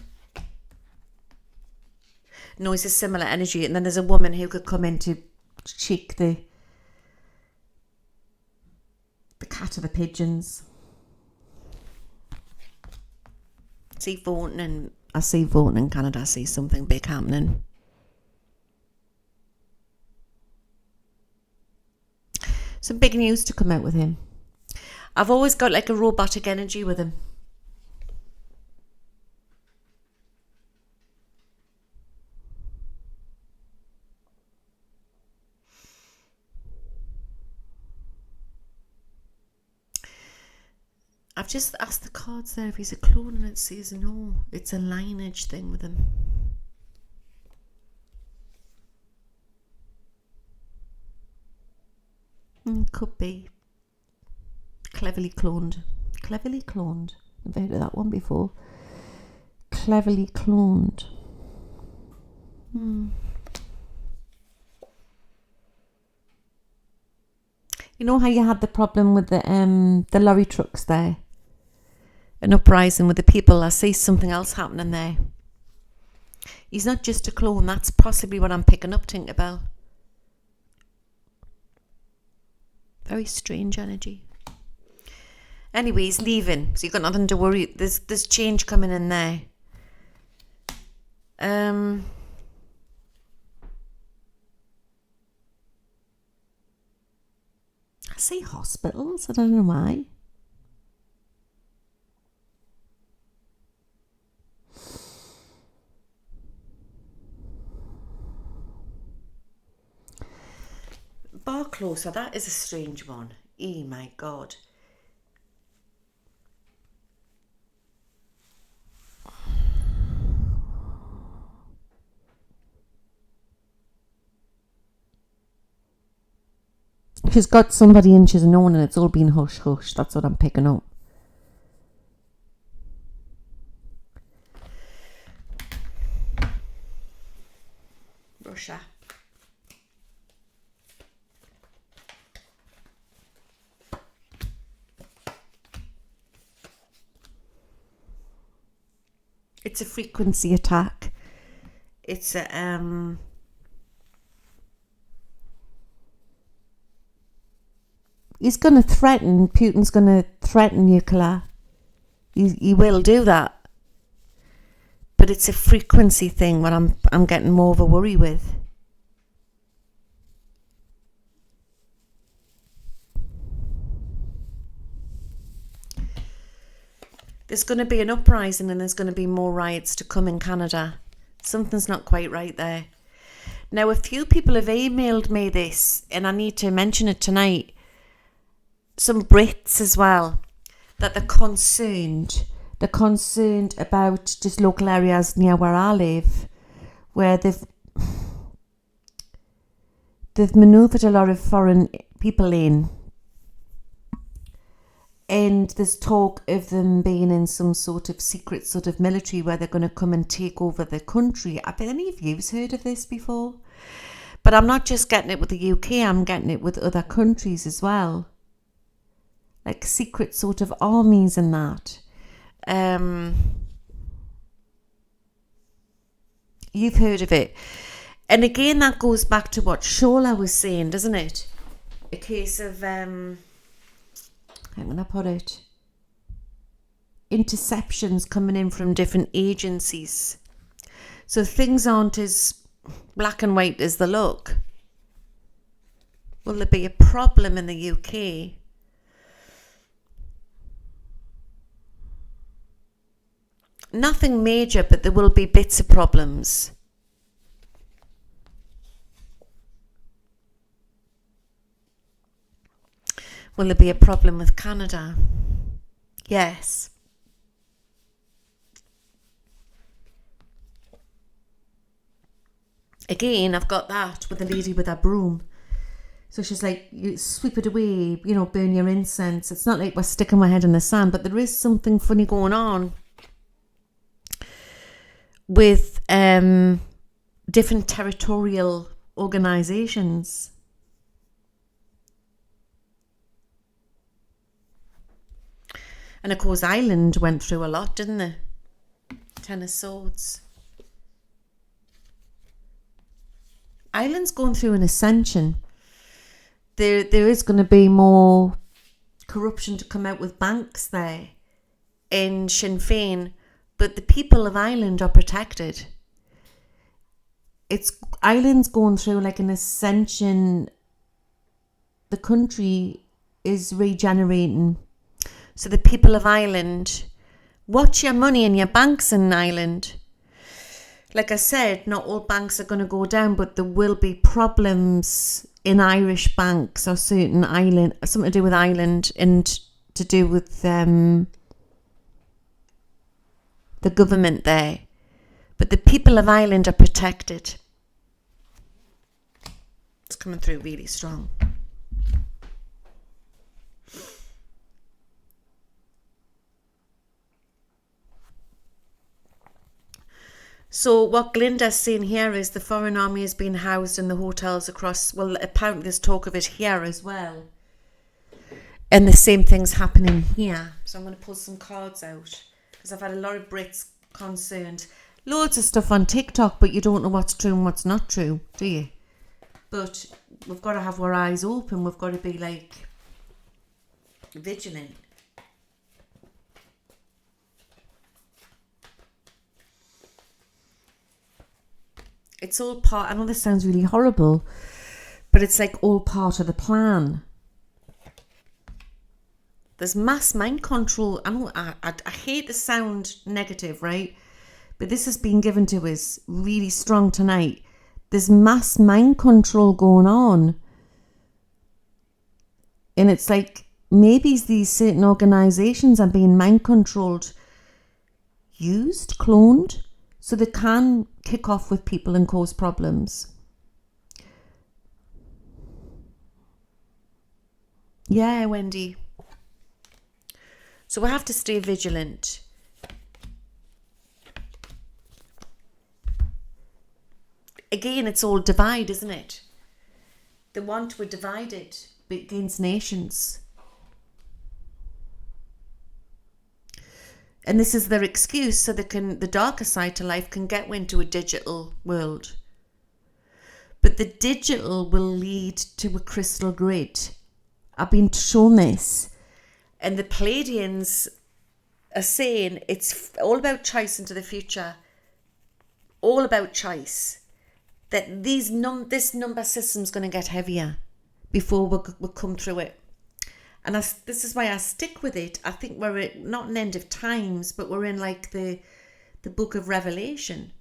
S1: No, it's a similar energy. And then there's a woman who could come in to cheek the cat or the pigeons. I see voting in Canada. I see something big happening. Some big news to come out with him. I've always got like a robotic energy with him. I've just asked the cards there if he's a clone, and it says no. It's a lineage thing with him. Could be. Cleverly cloned. Cleverly cloned. I've heard of that one before. Cleverly cloned. You know how you had the problem with the lorry trucks there? An uprising with the people. I see something else happening there. He's not just a clone. That's possibly what I'm picking up, Tinkerbell. Very strange energy. Anyway, he's leaving, so you've got nothing to worry. There's change coming in there. say hospitals. I don't know why. Bar closer, that is a strange one. Oh my God. She's got somebody in she's known and it's all been hush hush. That's what I'm picking up. Russia. It's a frequency attack. It's a he's going to threaten, Putin's going to threaten nuclear. He will do that. But it's a frequency thing what I'm getting more of a worry with. There's going to be an uprising and there's going to be more riots to come in Canada. Something's not quite right there. Now, a few people have emailed me this, and I need to mention it tonight. Some Brits as well, that they're concerned. They're concerned about just local areas near where I live, where they've manoeuvred a lot of foreign people in. And there's talk of them being in some sort of secret sort of military where they're going to come and take over the country. Have any of you heard of this before? But I'm not just getting it with the UK, I'm getting it with other countries as well. Like secret sort of armies and that. You've heard of it. And again, that goes back to what Shola was saying, doesn't it? A case of... how can I put it? Interceptions coming in from different agencies. So things aren't as black and white as they look. Will there be a problem in the UK? Nothing major, but there will be bits of problems. Will there be a problem with Canada? Yes. Again, I've got that with the lady with her broom. So she's like, you sweep it away, you know, burn your incense. It's not like we're sticking my head in the sand, but there is something funny going on with different territorial organisations. And of course, Ireland went through a lot, didn't they? Ten of Swords. Ireland's going through an ascension. There is going to be more corruption to come out with banks there in Sinn Féin, but the people of Ireland are protected. Ireland's going through like an ascension. The country is regenerating. So the people of Ireland, watch your money in your banks in Ireland. Like I said, not all banks are going to go down, but there will be problems in Irish banks or certain island, something to do with Ireland and to do with the government there. But the people of Ireland are protected. It's coming through really strong. So what Glinda's saying here is the foreign army has been housed in the hotels across, well, apparently there's talk of it here as well. And the same thing's happening here. So I'm going to pull some cards out because I've had a lot of Brits concerned. Loads of stuff on TikTok, but you don't know what's true and what's not true, do you? But we've got to have our eyes open. We've got to be like vigilant. It's all part, I know this sounds really horrible, but it's like all part of the plan. There's mass mind control. I know I hate the sound negative, right? But this has been given to us really strong tonight. There's mass mind control going on. And it's like maybe these certain organisations are being mind controlled, used, cloned, so they can kick off with people and cause problems. Yeah, Wendy. So we have to stay vigilant. Again, it's all divide, isn't it? They want to divide it against nations. And this is their excuse, so they can, the darker side to life can get into a digital world. But the digital will lead to a crystal grid. I've been shown this. And the Pleiadians are saying it's all about choice into the future. All about choice. That this number system is going to get heavier before we'll come through it. And this is why I stick with it. I think we're at not an end of times, but we're in like the book of Revelation.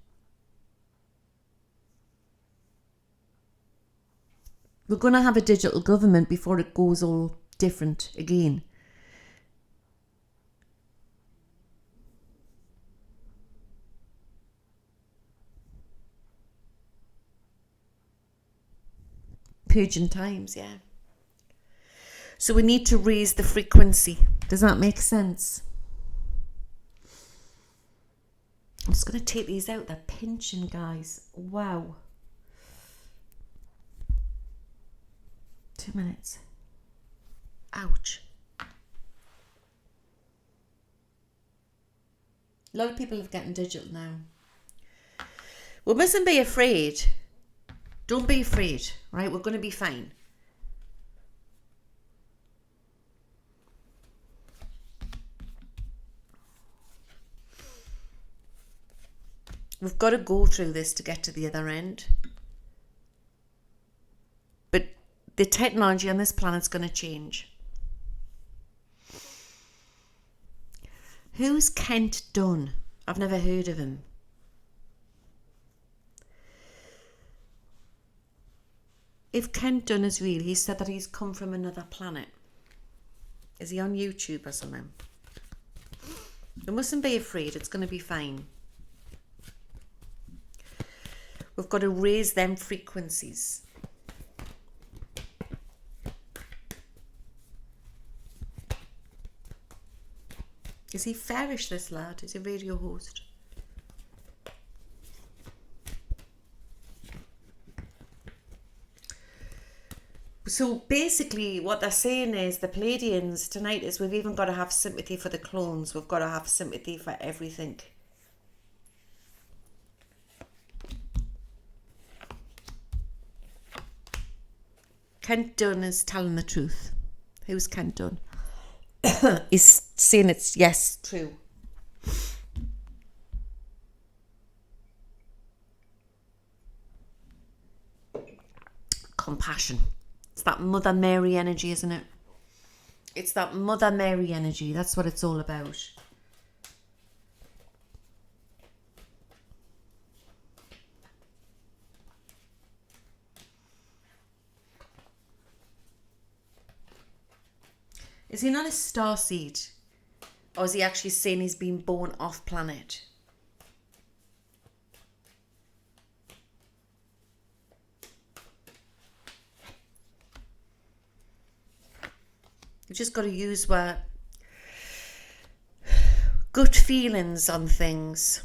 S1: We're going to have a digital government before it goes all different again. Purging times, yeah. So we need to raise the frequency. Does that make sense? I'm just going to take these out. They're pinching, guys. Wow. 2 minutes. Ouch. A lot of people are getting digital now. We mustn't be afraid. Don't be afraid, right? We're going to be fine. We've got to go through this to get to the other end. But the technology on this planet's going to change. Who's Kent Dunn? I've never heard of him. If Kent Dunn is real, he said that he's come from another planet. Is he on YouTube or something? We mustn't be afraid. It's going to be fine. We've got to raise them frequencies. Is he fairish, this lad? Is he a radio host? So basically what they're saying is the Pleiadians tonight is we've even got to have sympathy for the clones. We've got to have sympathy for everything. Kent Dunn is telling the truth. Who's Kent Dunn? He's saying it's, yes, true. Compassion. It's that Mother Mary energy, isn't it? It's that Mother Mary energy. That's what it's all about. Is he not a starseed? Or is he actually saying he's been born off planet? You've just got to use gut feelings on things.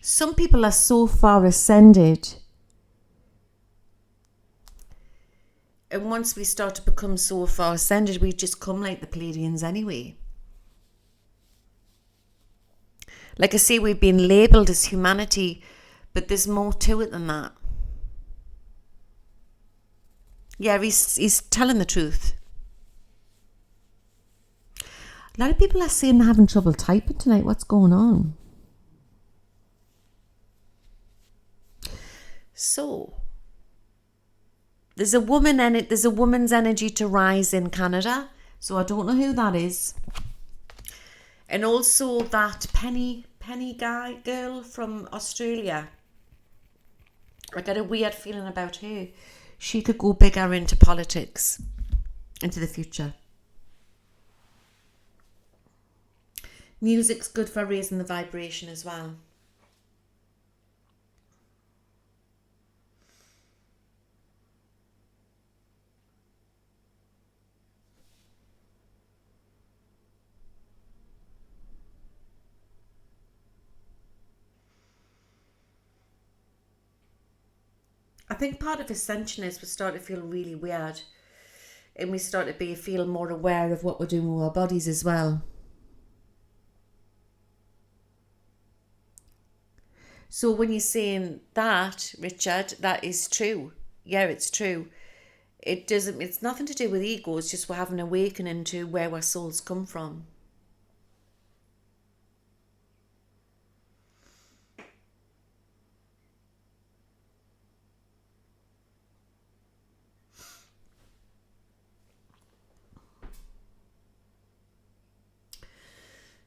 S1: Some people are so far ascended. And once we start to become so far ascended, we just come like the Pleiadians anyway. Like I say, we've been labelled as humanity, but there's more to it than that. Yeah, he's telling the truth. A lot of people are saying they're having trouble typing tonight. What's going on? So,
S2: There's a woman and there's a woman's energy to rise in Canada.
S1: So I don't know who that is.
S2: And also that Penny girl from Australia. I get a weird feeling about her. She could go bigger into politics, into the future. Music's good for raising the vibration as well. I think part of ascension is we start to feel really weird, and we start to feel more aware of what we're doing with our bodies as well. So when you're saying that, Richard, that is true. Yeah, it's true. It's nothing to do with ego, it's just we're having an awakening to where our souls come from.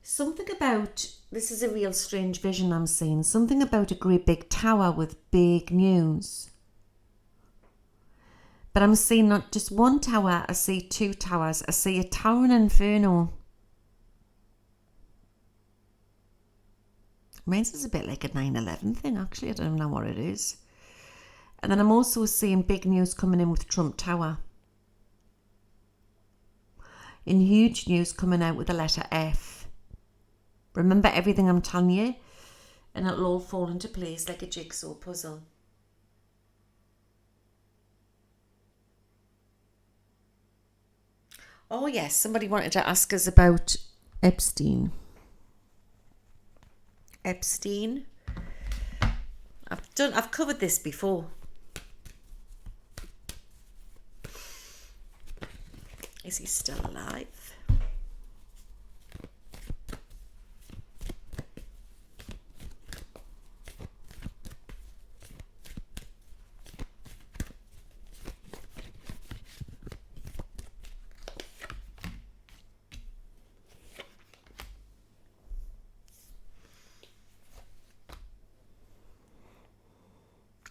S2: Something about, this is a real strange vision I'm seeing, something about a great big tower with big news. But I'm seeing not just one tower, I see two towers. I see a towering inferno. Reminds us a bit like a 9/11 thing, actually. I don't know what it is. And then I'm also seeing big news coming in with Trump Tower. And huge news coming out with the letter F. Remember everything I'm telling you, and it'll all fall into place like a jigsaw puzzle. Oh yes, somebody wanted to ask us about
S1: Epstein.
S2: I've covered this before. Is he still alive?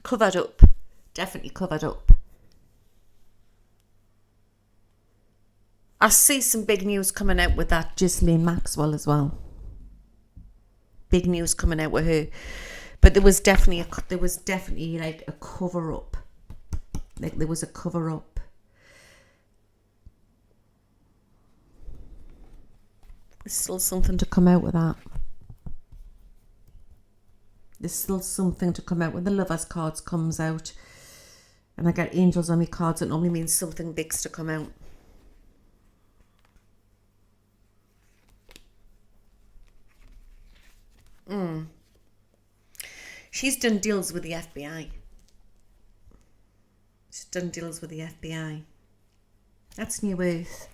S2: Covered up. Definitely covered up. I see some big news coming out with that
S1: Ghislaine Maxwell as well.
S2: Big news coming out with her. But there was definitely like a cover up. Like there was a cover up. There's still something to come out with that. There's still something to come out when the Lovers cards comes out. And I get angels on my cards. It normally means something big's to come out. She's done deals with the FBI. That's New Earth.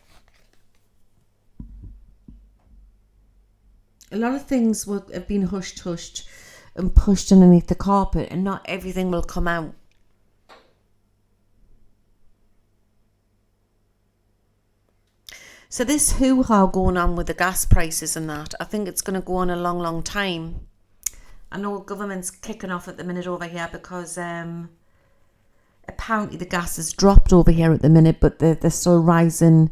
S2: A lot of things have been hushed and pushed underneath the carpet, and not everything will come out. So this hoo-ha going on with the gas prices and that, I think it's going to go on a long, long time. I know government's kicking off at the minute over here because apparently the gas has dropped over here at the minute, but they're still rising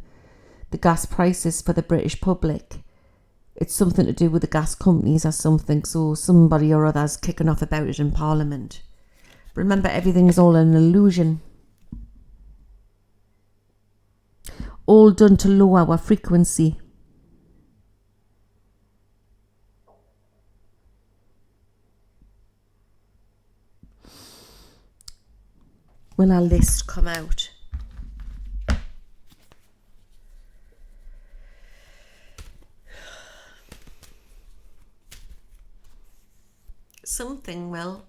S2: the gas prices for the British public. It's something to do with the gas companies or something, so somebody or other's kicking off about it in Parliament. Remember, everything's all an illusion. All done to lower our frequency. Will our list come out? Something will,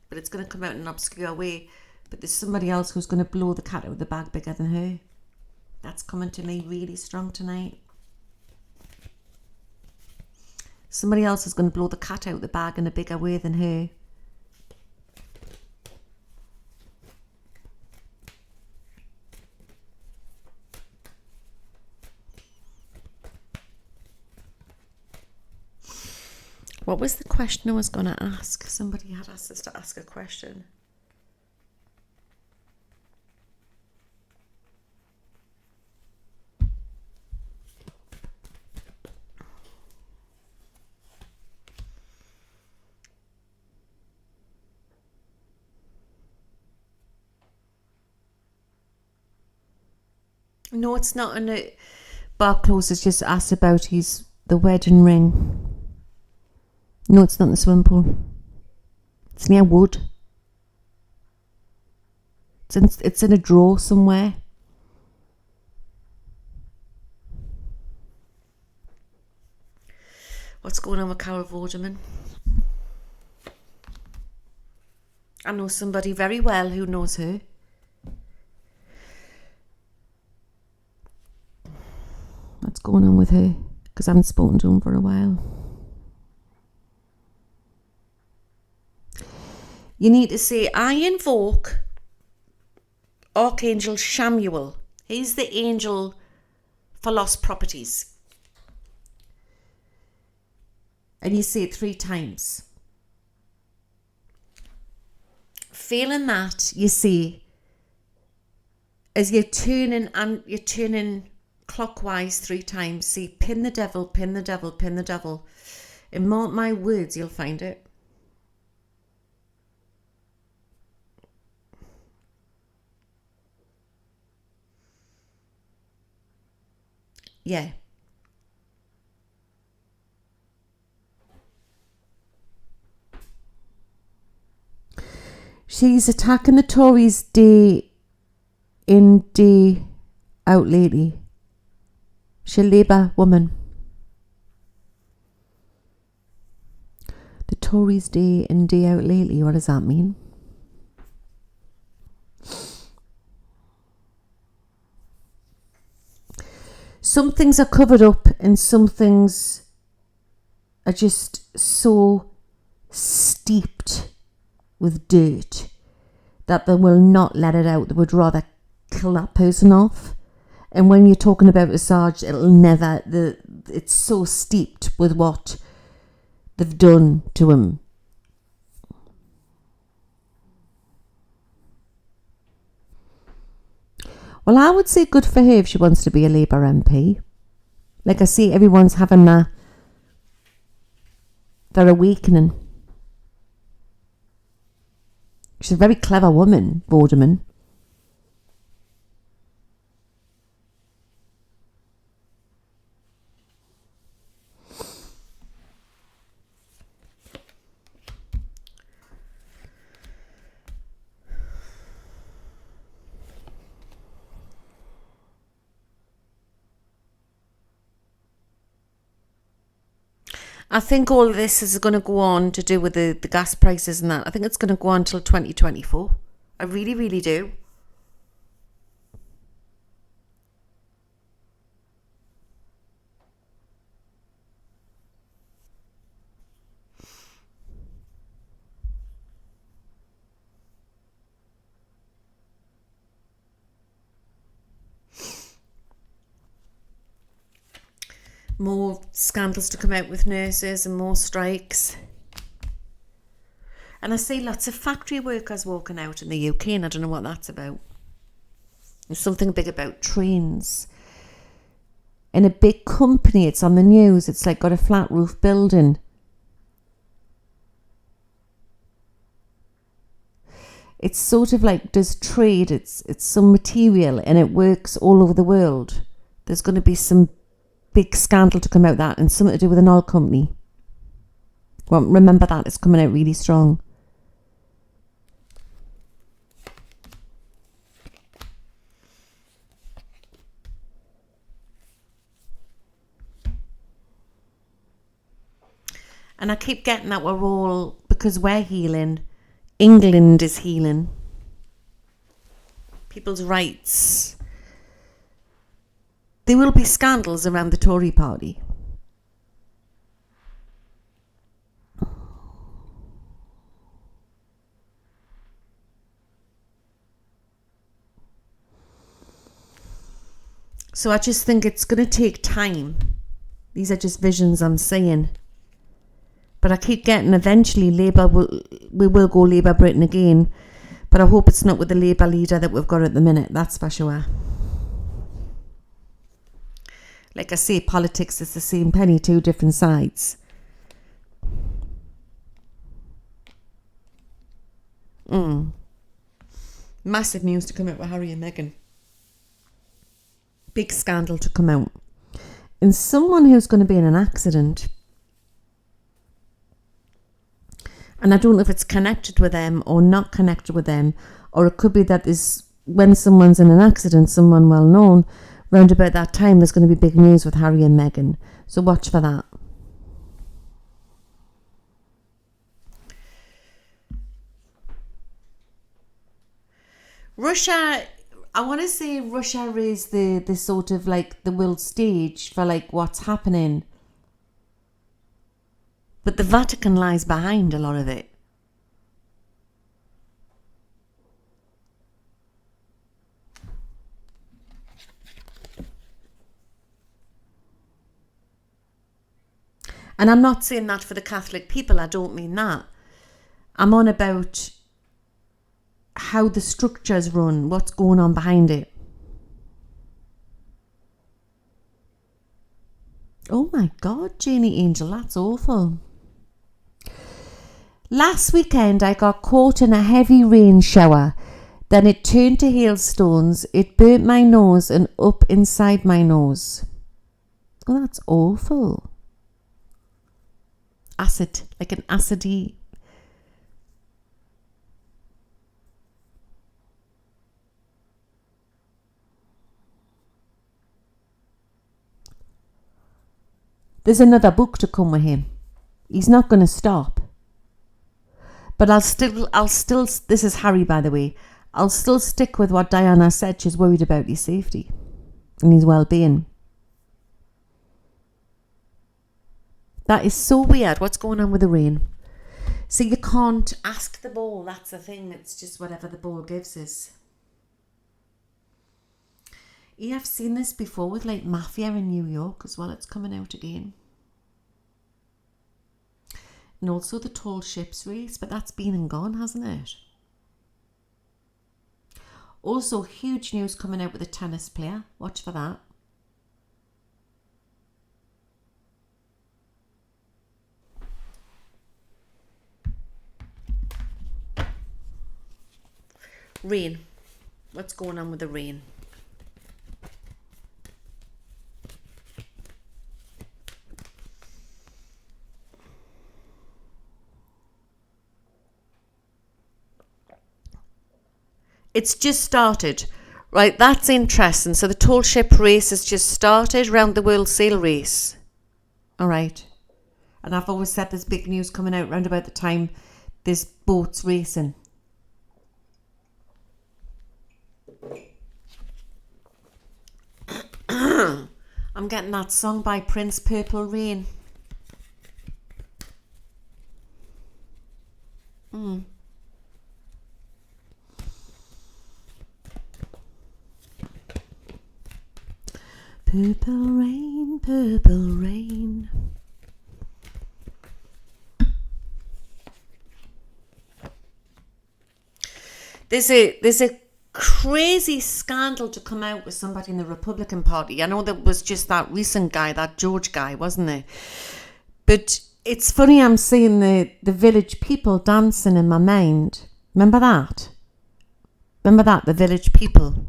S2: but it's going to come out in an obscure way. But there's somebody else who's going to blow the cat out of the bag bigger than her. That's coming to me really strong tonight. Somebody else is going to blow the cat out of the bag in a bigger way than her.
S1: What was the question I was going to ask? Somebody had asked us to ask a question. No, it's not. Barclays has just asked about the wedding ring. No, it's not in the swimming pool. It's near wood. It's in a drawer somewhere. What's going on with Carol Vorderman? I know somebody very well who knows her. What's going on with her? Because I haven't spoken to him for a while. You need to say, I invoke Archangel Shamuel. He's the angel for lost properties. And you say it 3 times. Failing that, you say, as you're turning clockwise 3 times, say, pin the devil, pin the devil, pin the devil. And mark my words, you'll find it. Yeah. She's attacking the Tories day in, day out lately. She's a Labour woman. The Tories day in, day out lately. What does that mean? Some things are covered up and some things are just so steeped with dirt that they will not let it out. They would rather kill that person off. And when you're talking about Assange, it's so steeped with what they've done to him. Well, I would say good for her if she wants to be a Labour MP. Like I say, everyone's having their awakening. She's a very clever woman, Vorderman. I think all of this is going to go on to do with the gas prices and that. I think it's going to go on until 2024. I really, really do. More scandals to come out with nurses and more strikes. And I see lots of factory workers walking out in the UK, and I don't know what that's about. There's something big about trains. In a big company, it's on the news, it's like got a flat roof building. It's sort of like does trade, it's some material and it works all over the world. There's going to be some big scandal to come out that and something to do with an oil company. Well, remember that, it's coming out really strong. And I keep getting that we're all, because we're healing, England is healing. People's rights. There will be scandals around the Tory party. So I just think it's going to take time. These are just visions I'm saying. But I keep getting eventually we will go Labour Britain again. But I hope it's not with the Labour leader that we've got at the minute, that's for sure. Like I say, politics is the same penny, two different sides. Massive news to come out with Harry and Meghan. Big scandal to come out. And someone who's going to be in an accident. And I don't know if it's connected with them or not connected with them. Or it could be that when someone's in an accident, someone well known, round about that time there's going to be big news with Harry and Meghan. So watch for that. Russia, I want to say Russia is the sort of like the world stage for like what's happening. But the Vatican lies behind a lot of it. And I'm not saying that for the Catholic people, I don't mean that. I'm on about how the structures run, what's going on behind it. Oh my God, Janie Angel, that's awful. Last weekend I got caught in a heavy rain shower. Then it turned to hailstones. It burnt my nose and up inside my nose. Oh, that's awful. Acid, like an acidy. There's another book to come with him. He's not going to stop. But I'll still, this is Harry, by the way, I'll still stick with what Diana said. She's worried about his safety and his well-being. That is so weird. What's going on with the rain? So you can't ask the ball. That's the thing. It's just whatever the ball gives us. Yeah, I've seen this before with like Mafia in New York as well. It's coming out again. And also the tall ships race, but that's been and gone, hasn't it? Also, huge news coming out with a tennis player. Watch for that. Rain. What's going on with the rain? It's just started. Right, that's interesting. So the tall ship race has just started around the World Sail Race. All right. And I've always said there's big news coming out round about the time there's boats racing. I'm getting that song by Prince, Purple Rain. Purple rain, purple rain. There's a crazy scandal to come out with somebody in the Republican Party. I know there was just that recent guy, that George guy, wasn't there? But it's funny, I'm seeing the Village People dancing in my mind. Remember that? Remember that, the Village People?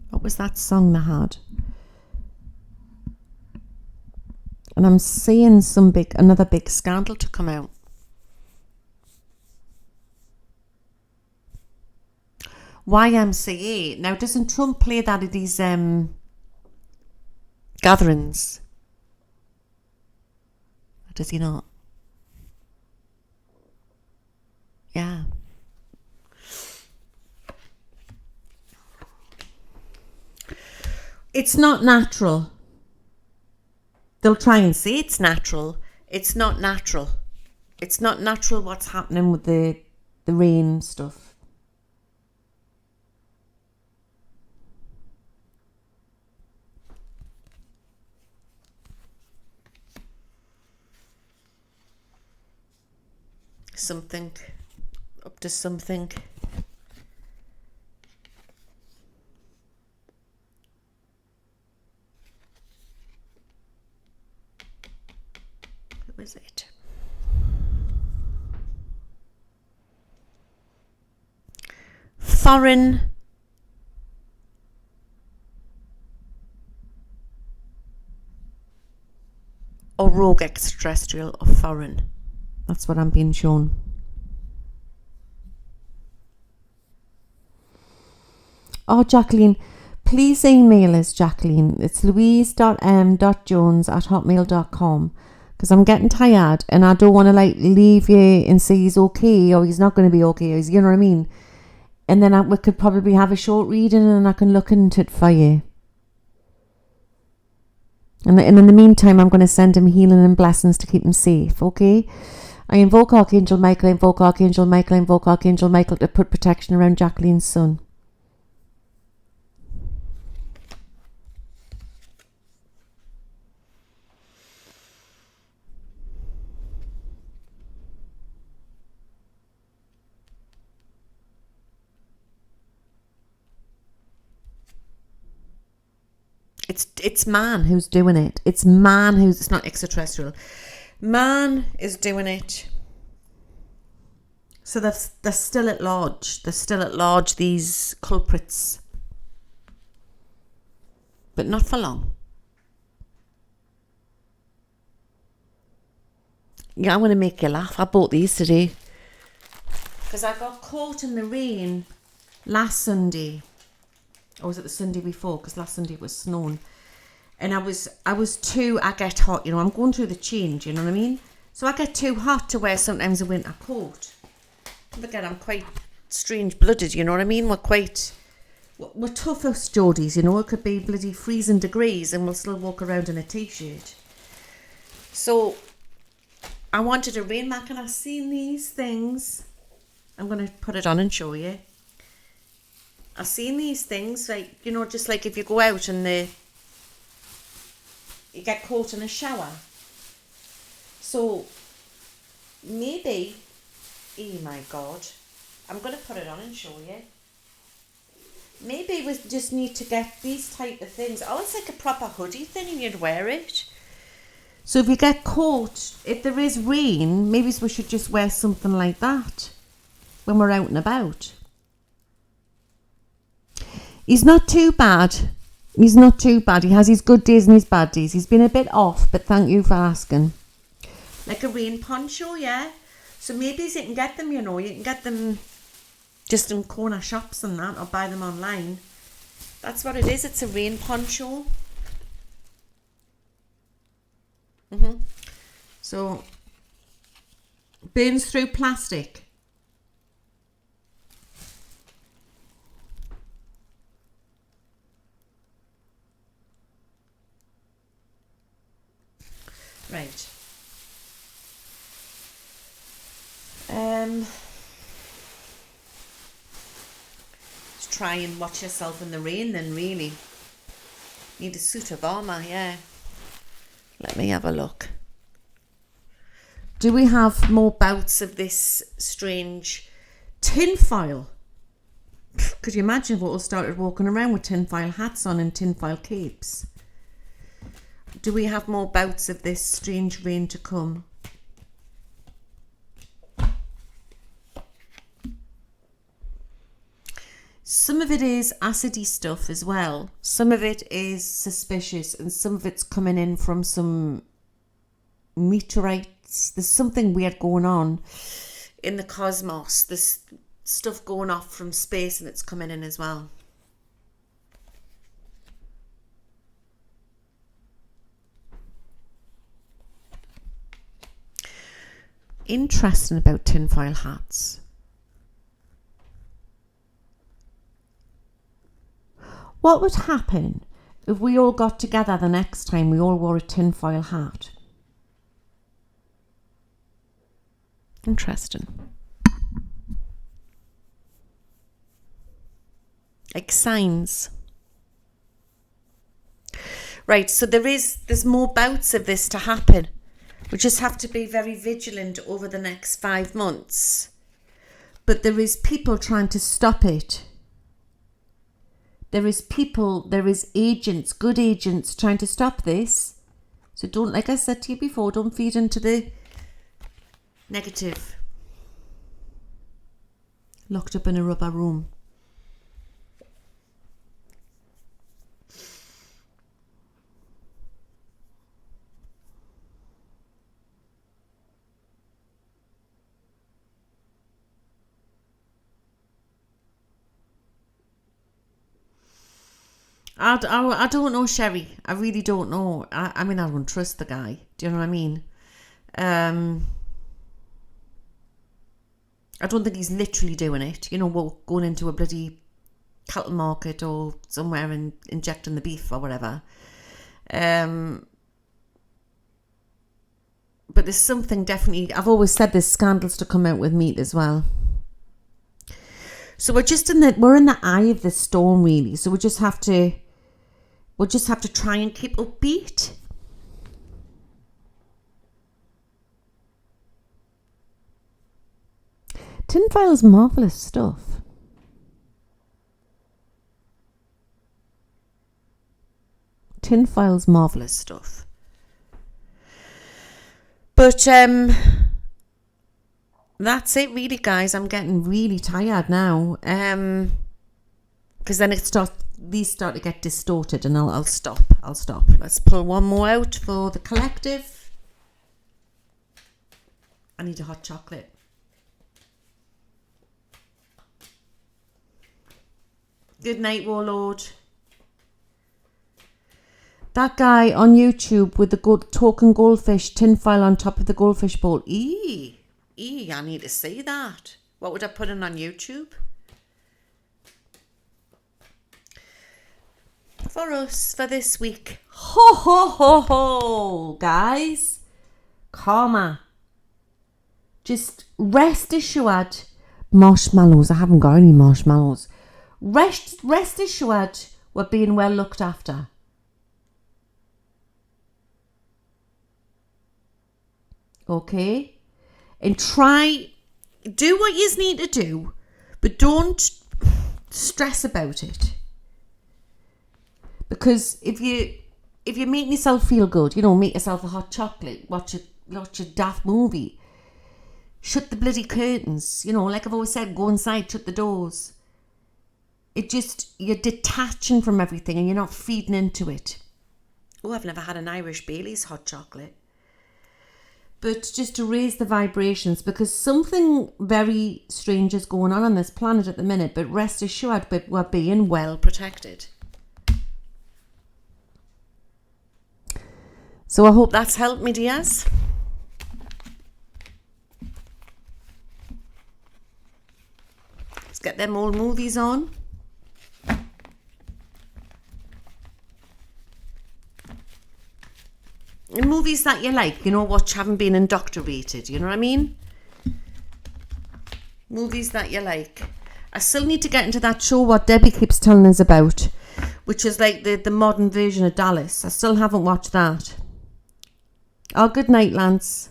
S1: What was that song they had? And I'm seeing another big scandal to come out. YMCA. Now, doesn't Trump play that at these gatherings? Or does he not? Yeah. It's not natural. They'll try and say it's natural. It's not natural. It's not natural what's happening with the rain stuff. something, up to something. Who is it? Foreign or rogue extraterrestrial or foreign. That's what I'm being shown. Oh, Jacqueline, please email us, Jacqueline. It's louise.m.jones@hotmail.com, because I'm getting tired and I don't want to like leave you and say he's okay or he's not going to be okay, or you know what I mean? And then we could probably have a short reading and I can look into it for you. And in the meantime, I'm going to send him healing and blessings to keep him safe, okay? I invoke Archangel Michael, I invoke Archangel Michael, I invoke Archangel Michael to put protection around Jacqueline's son. It's man who's doing it. It's man who's, it's not extraterrestrial. Man is doing it. So they're still at large. They're still at large, these culprits. But not for long. Yeah, I want to make you laugh. I bought these today. Because I got caught in the rain last Sunday. Or was it the Sunday before? Because last Sunday it was snowing. And I get hot, you know, I'm going through the change, you know what I mean? So I get too hot to wear sometimes a winter coat. But again, I'm quite strange-blooded, you know what I mean? We're tough us Geordies, you know? It could be bloody freezing degrees and we'll still walk around in a t-shirt. So I wanted a rain mac and I've seen these things. I'm going to put it on and show you. I've seen these things, like, you know, just like if you go out and you get caught in a shower. So maybe, oh my God, I'm going to put it on and show you. Maybe we just need to get these type of things. Oh, it's like a proper hoodie thing and you'd wear it. So if you get caught, if there is rain, maybe we should just wear something like that when we're out and about. He's not too bad. He's not too bad. He has his good days and his bad days. He's been a bit off, but thank you for asking. Like a rain poncho, yeah. So maybe you can get them, you know. You can get them just in corner shops and that, or buy them online. That's what it is. It's a rain poncho. So, burns through plastic. Right. Just try and watch yourself in the rain then, really. Need a suit of armour, yeah. Let me have a look. Do we have more bouts of this strange tinfoil? Could you imagine if we all started walking around with tinfoil hats on and tinfoil capes? Do we have more bouts of this strange rain to come? Some of it is acidy stuff as well. Some of it is suspicious and some of it's coming in from some meteorites. There's something weird going on in the cosmos. There's stuff going off from space and it's coming in as well. Interesting about tinfoil hats. What would happen if we all got together the next time we all wore a tinfoil hat? Interesting. Like signs. Right, so there's more bouts of this to happen. We just have to be very vigilant over the next 5 months. But there is people trying to stop it. There is agents, good agents trying to stop this. So don't, like I said to you before, don't feed into the negative. Locked up in a rubber room. I don't know, Sherry. I really don't know. I mean, I don't trust the guy. Do you know what I mean? I don't think he's literally doing it. You know, going into a bloody cattle market or somewhere and injecting the beef or whatever. But there's something definitely... I've always said there's scandals to come out with meat as well. So we're in the eye of the storm, really. So we'll just have to try and keep upbeat. Tinfoil's marvellous stuff. Tinfoil's marvellous stuff. But that's it really, guys. I'm getting really tired now. Because then these start to get distorted, and I'll stop. Let's pull one more out for the collective. I need a hot chocolate. Good night, Warlord. That guy on YouTube with the talking goldfish tinfoil on top of the goldfish bowl. I need to see that. What would I put in on YouTube? For us, for this week. Ho, ho, ho, ho, guys. Karma. Just rest assured. Marshmallows. I haven't got any marshmallows. Rest assured we're being well looked after. Okay? And do what you need to do, but don't stress about it. Because if you're making yourself feel good, make yourself a hot chocolate, watch a daft movie, shut the bloody curtains, like I've always said, go inside, shut the doors. You're detaching from everything and you're not feeding into it. Oh, I've never had an Irish Bailey's hot chocolate. But just to raise the vibrations, because something very strange is going on this planet at the minute, but rest assured we're being well protected. So I hope that's helped me, dears. Let's get them old movies on. Movies that you like, watch, haven't been indoctrinated, you know what I mean? Movies that you like. I still need to get into that show what Debbie keeps telling us about, which is like the modern version of Dallas. I still haven't watched that. Oh, good night, Lance.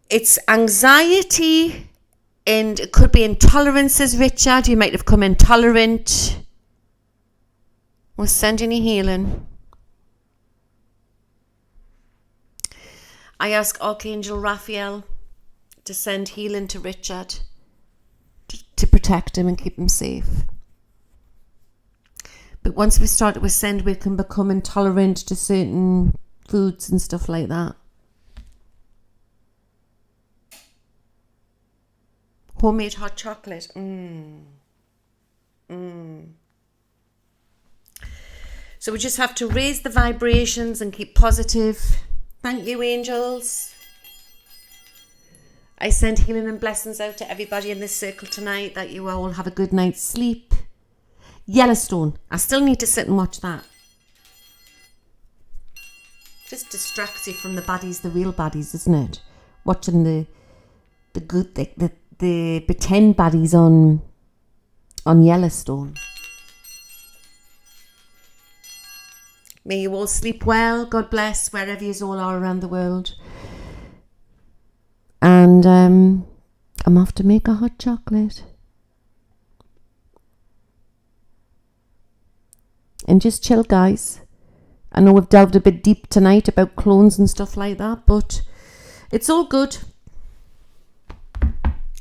S1: It's anxiety, and it could be intolerances, Richard. You might have come intolerant. We're sending you healing. I ask Archangel Raphael to send healing to Richard to protect him and keep him safe. But once we start with send, we can become intolerant to certain foods and stuff like that. Homemade hot chocolate. So we just have to raise the vibrations and keep positive. Thank you, angels. I send healing and blessings out to everybody in this circle tonight, that you all have a good night's sleep. Yellowstone. I still need to sit and watch that. Just distracts you from the baddies, the real baddies, isn't it? Watching the good, the pretend baddies on Yellowstone. May you all sleep well. God bless wherever you all are around the world. And I'm off to make a hot chocolate. And just chill, guys. I know we've delved a bit deep tonight about clones and stuff like that, but it's all good.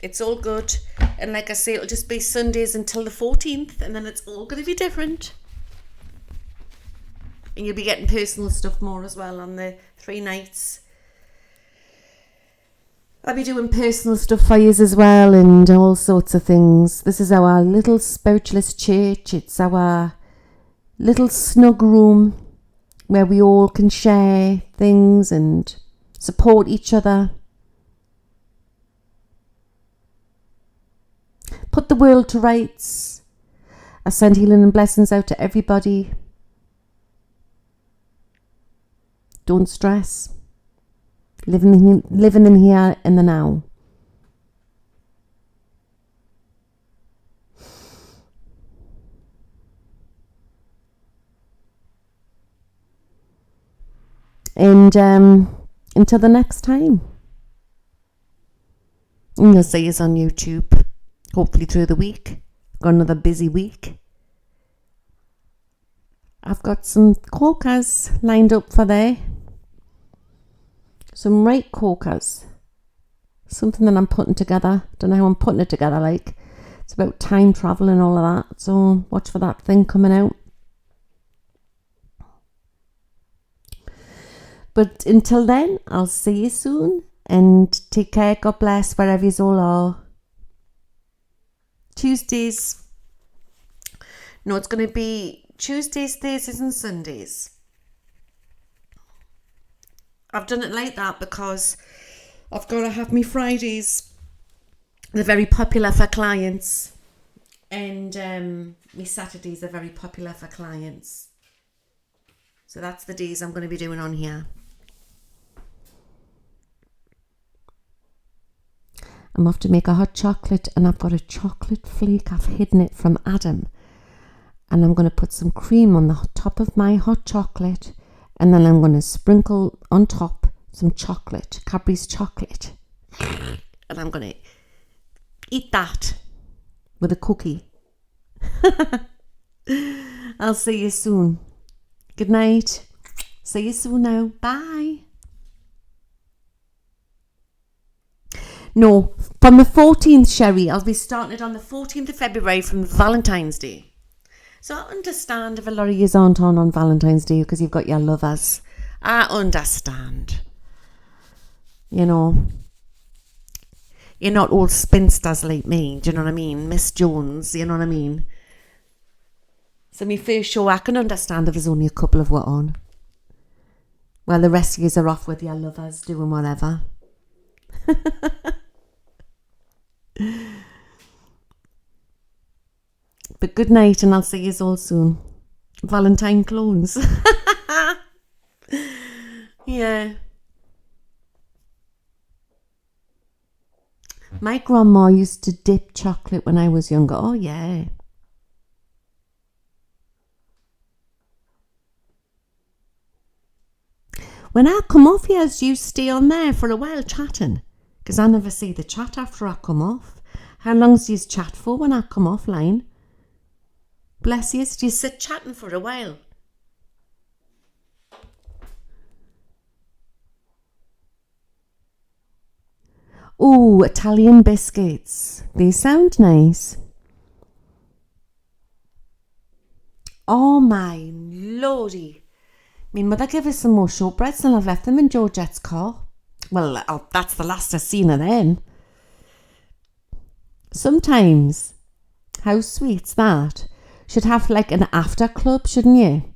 S1: It's all good. And like I say, it'll just be Sundays until the 14th, and then it's all going to be different. And you'll be getting personal stuff more as well on the 3 nights. I'll be doing personal stuff for you as well, and all sorts of things. This is our little spiritualist church. It's our little snug room where we all can share things and support each other. Put the world to rights. I send healing and blessings out to everybody. Don't stress. Living in here in the now. And until the next time. And you'll see us on YouTube. Hopefully through the week. Got another busy week. I've got some corkers lined up for there. Some right corkers. Something that I'm putting together. Don't know how I'm putting it together, like. It's about time travel and all of that. So watch for that thing coming out. But until then, I'll see you soon. And take care. God bless wherever you all are. Tuesdays. No, it's going to be Tuesdays, Thursdays and Sundays. I've done it like that because I've got to have me Fridays. They're very popular for clients. And me Saturdays are very popular for clients. So that's the days I'm going to be doing on here. I'm off to make a hot chocolate, and I've got a chocolate flake. I've hidden it from Adam. And I'm going to put some cream on the top of my hot chocolate. And then I'm going to sprinkle on top some chocolate, Cadbury's chocolate. And I'm going to eat that with a cookie. I'll see you soon. Good night. See you soon now. Bye. No, from the 14th, Sherry. I'll be starting it on the 14th of February from Valentine's Day. So I understand if a lot of you aren't on Valentine's Day because you've got your lovers. I understand. You know, you're not all spinsters like me. Do you know what I mean? Miss Jones, you know what I mean? So my first show, I can understand if there's only a couple of what on. Well, the rest of you are off with your lovers doing whatever. But good night, and I'll see you all soon. Valentine clones. Yeah. My grandma used to dip chocolate when I was younger. Oh, yeah. When I come off here, do you stay on there for a while chatting? Because I never see the chat after I come off. How long do you chat for when I come offline? Bless you. Do you sit chatting for a while? Oh, Italian biscuits. They sound nice. Oh my lordy. My mother gave us some more shortbreads and I've left them in Georgette's car. Well, that's the last I've seen of them. Sometimes, how sweet's that? Should have like an after club, shouldn't you?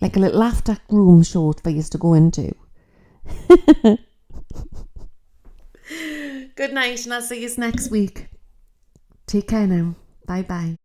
S1: Like a little after room short for you to go into. Good night, and I'll see you next week. Take care now. Bye bye.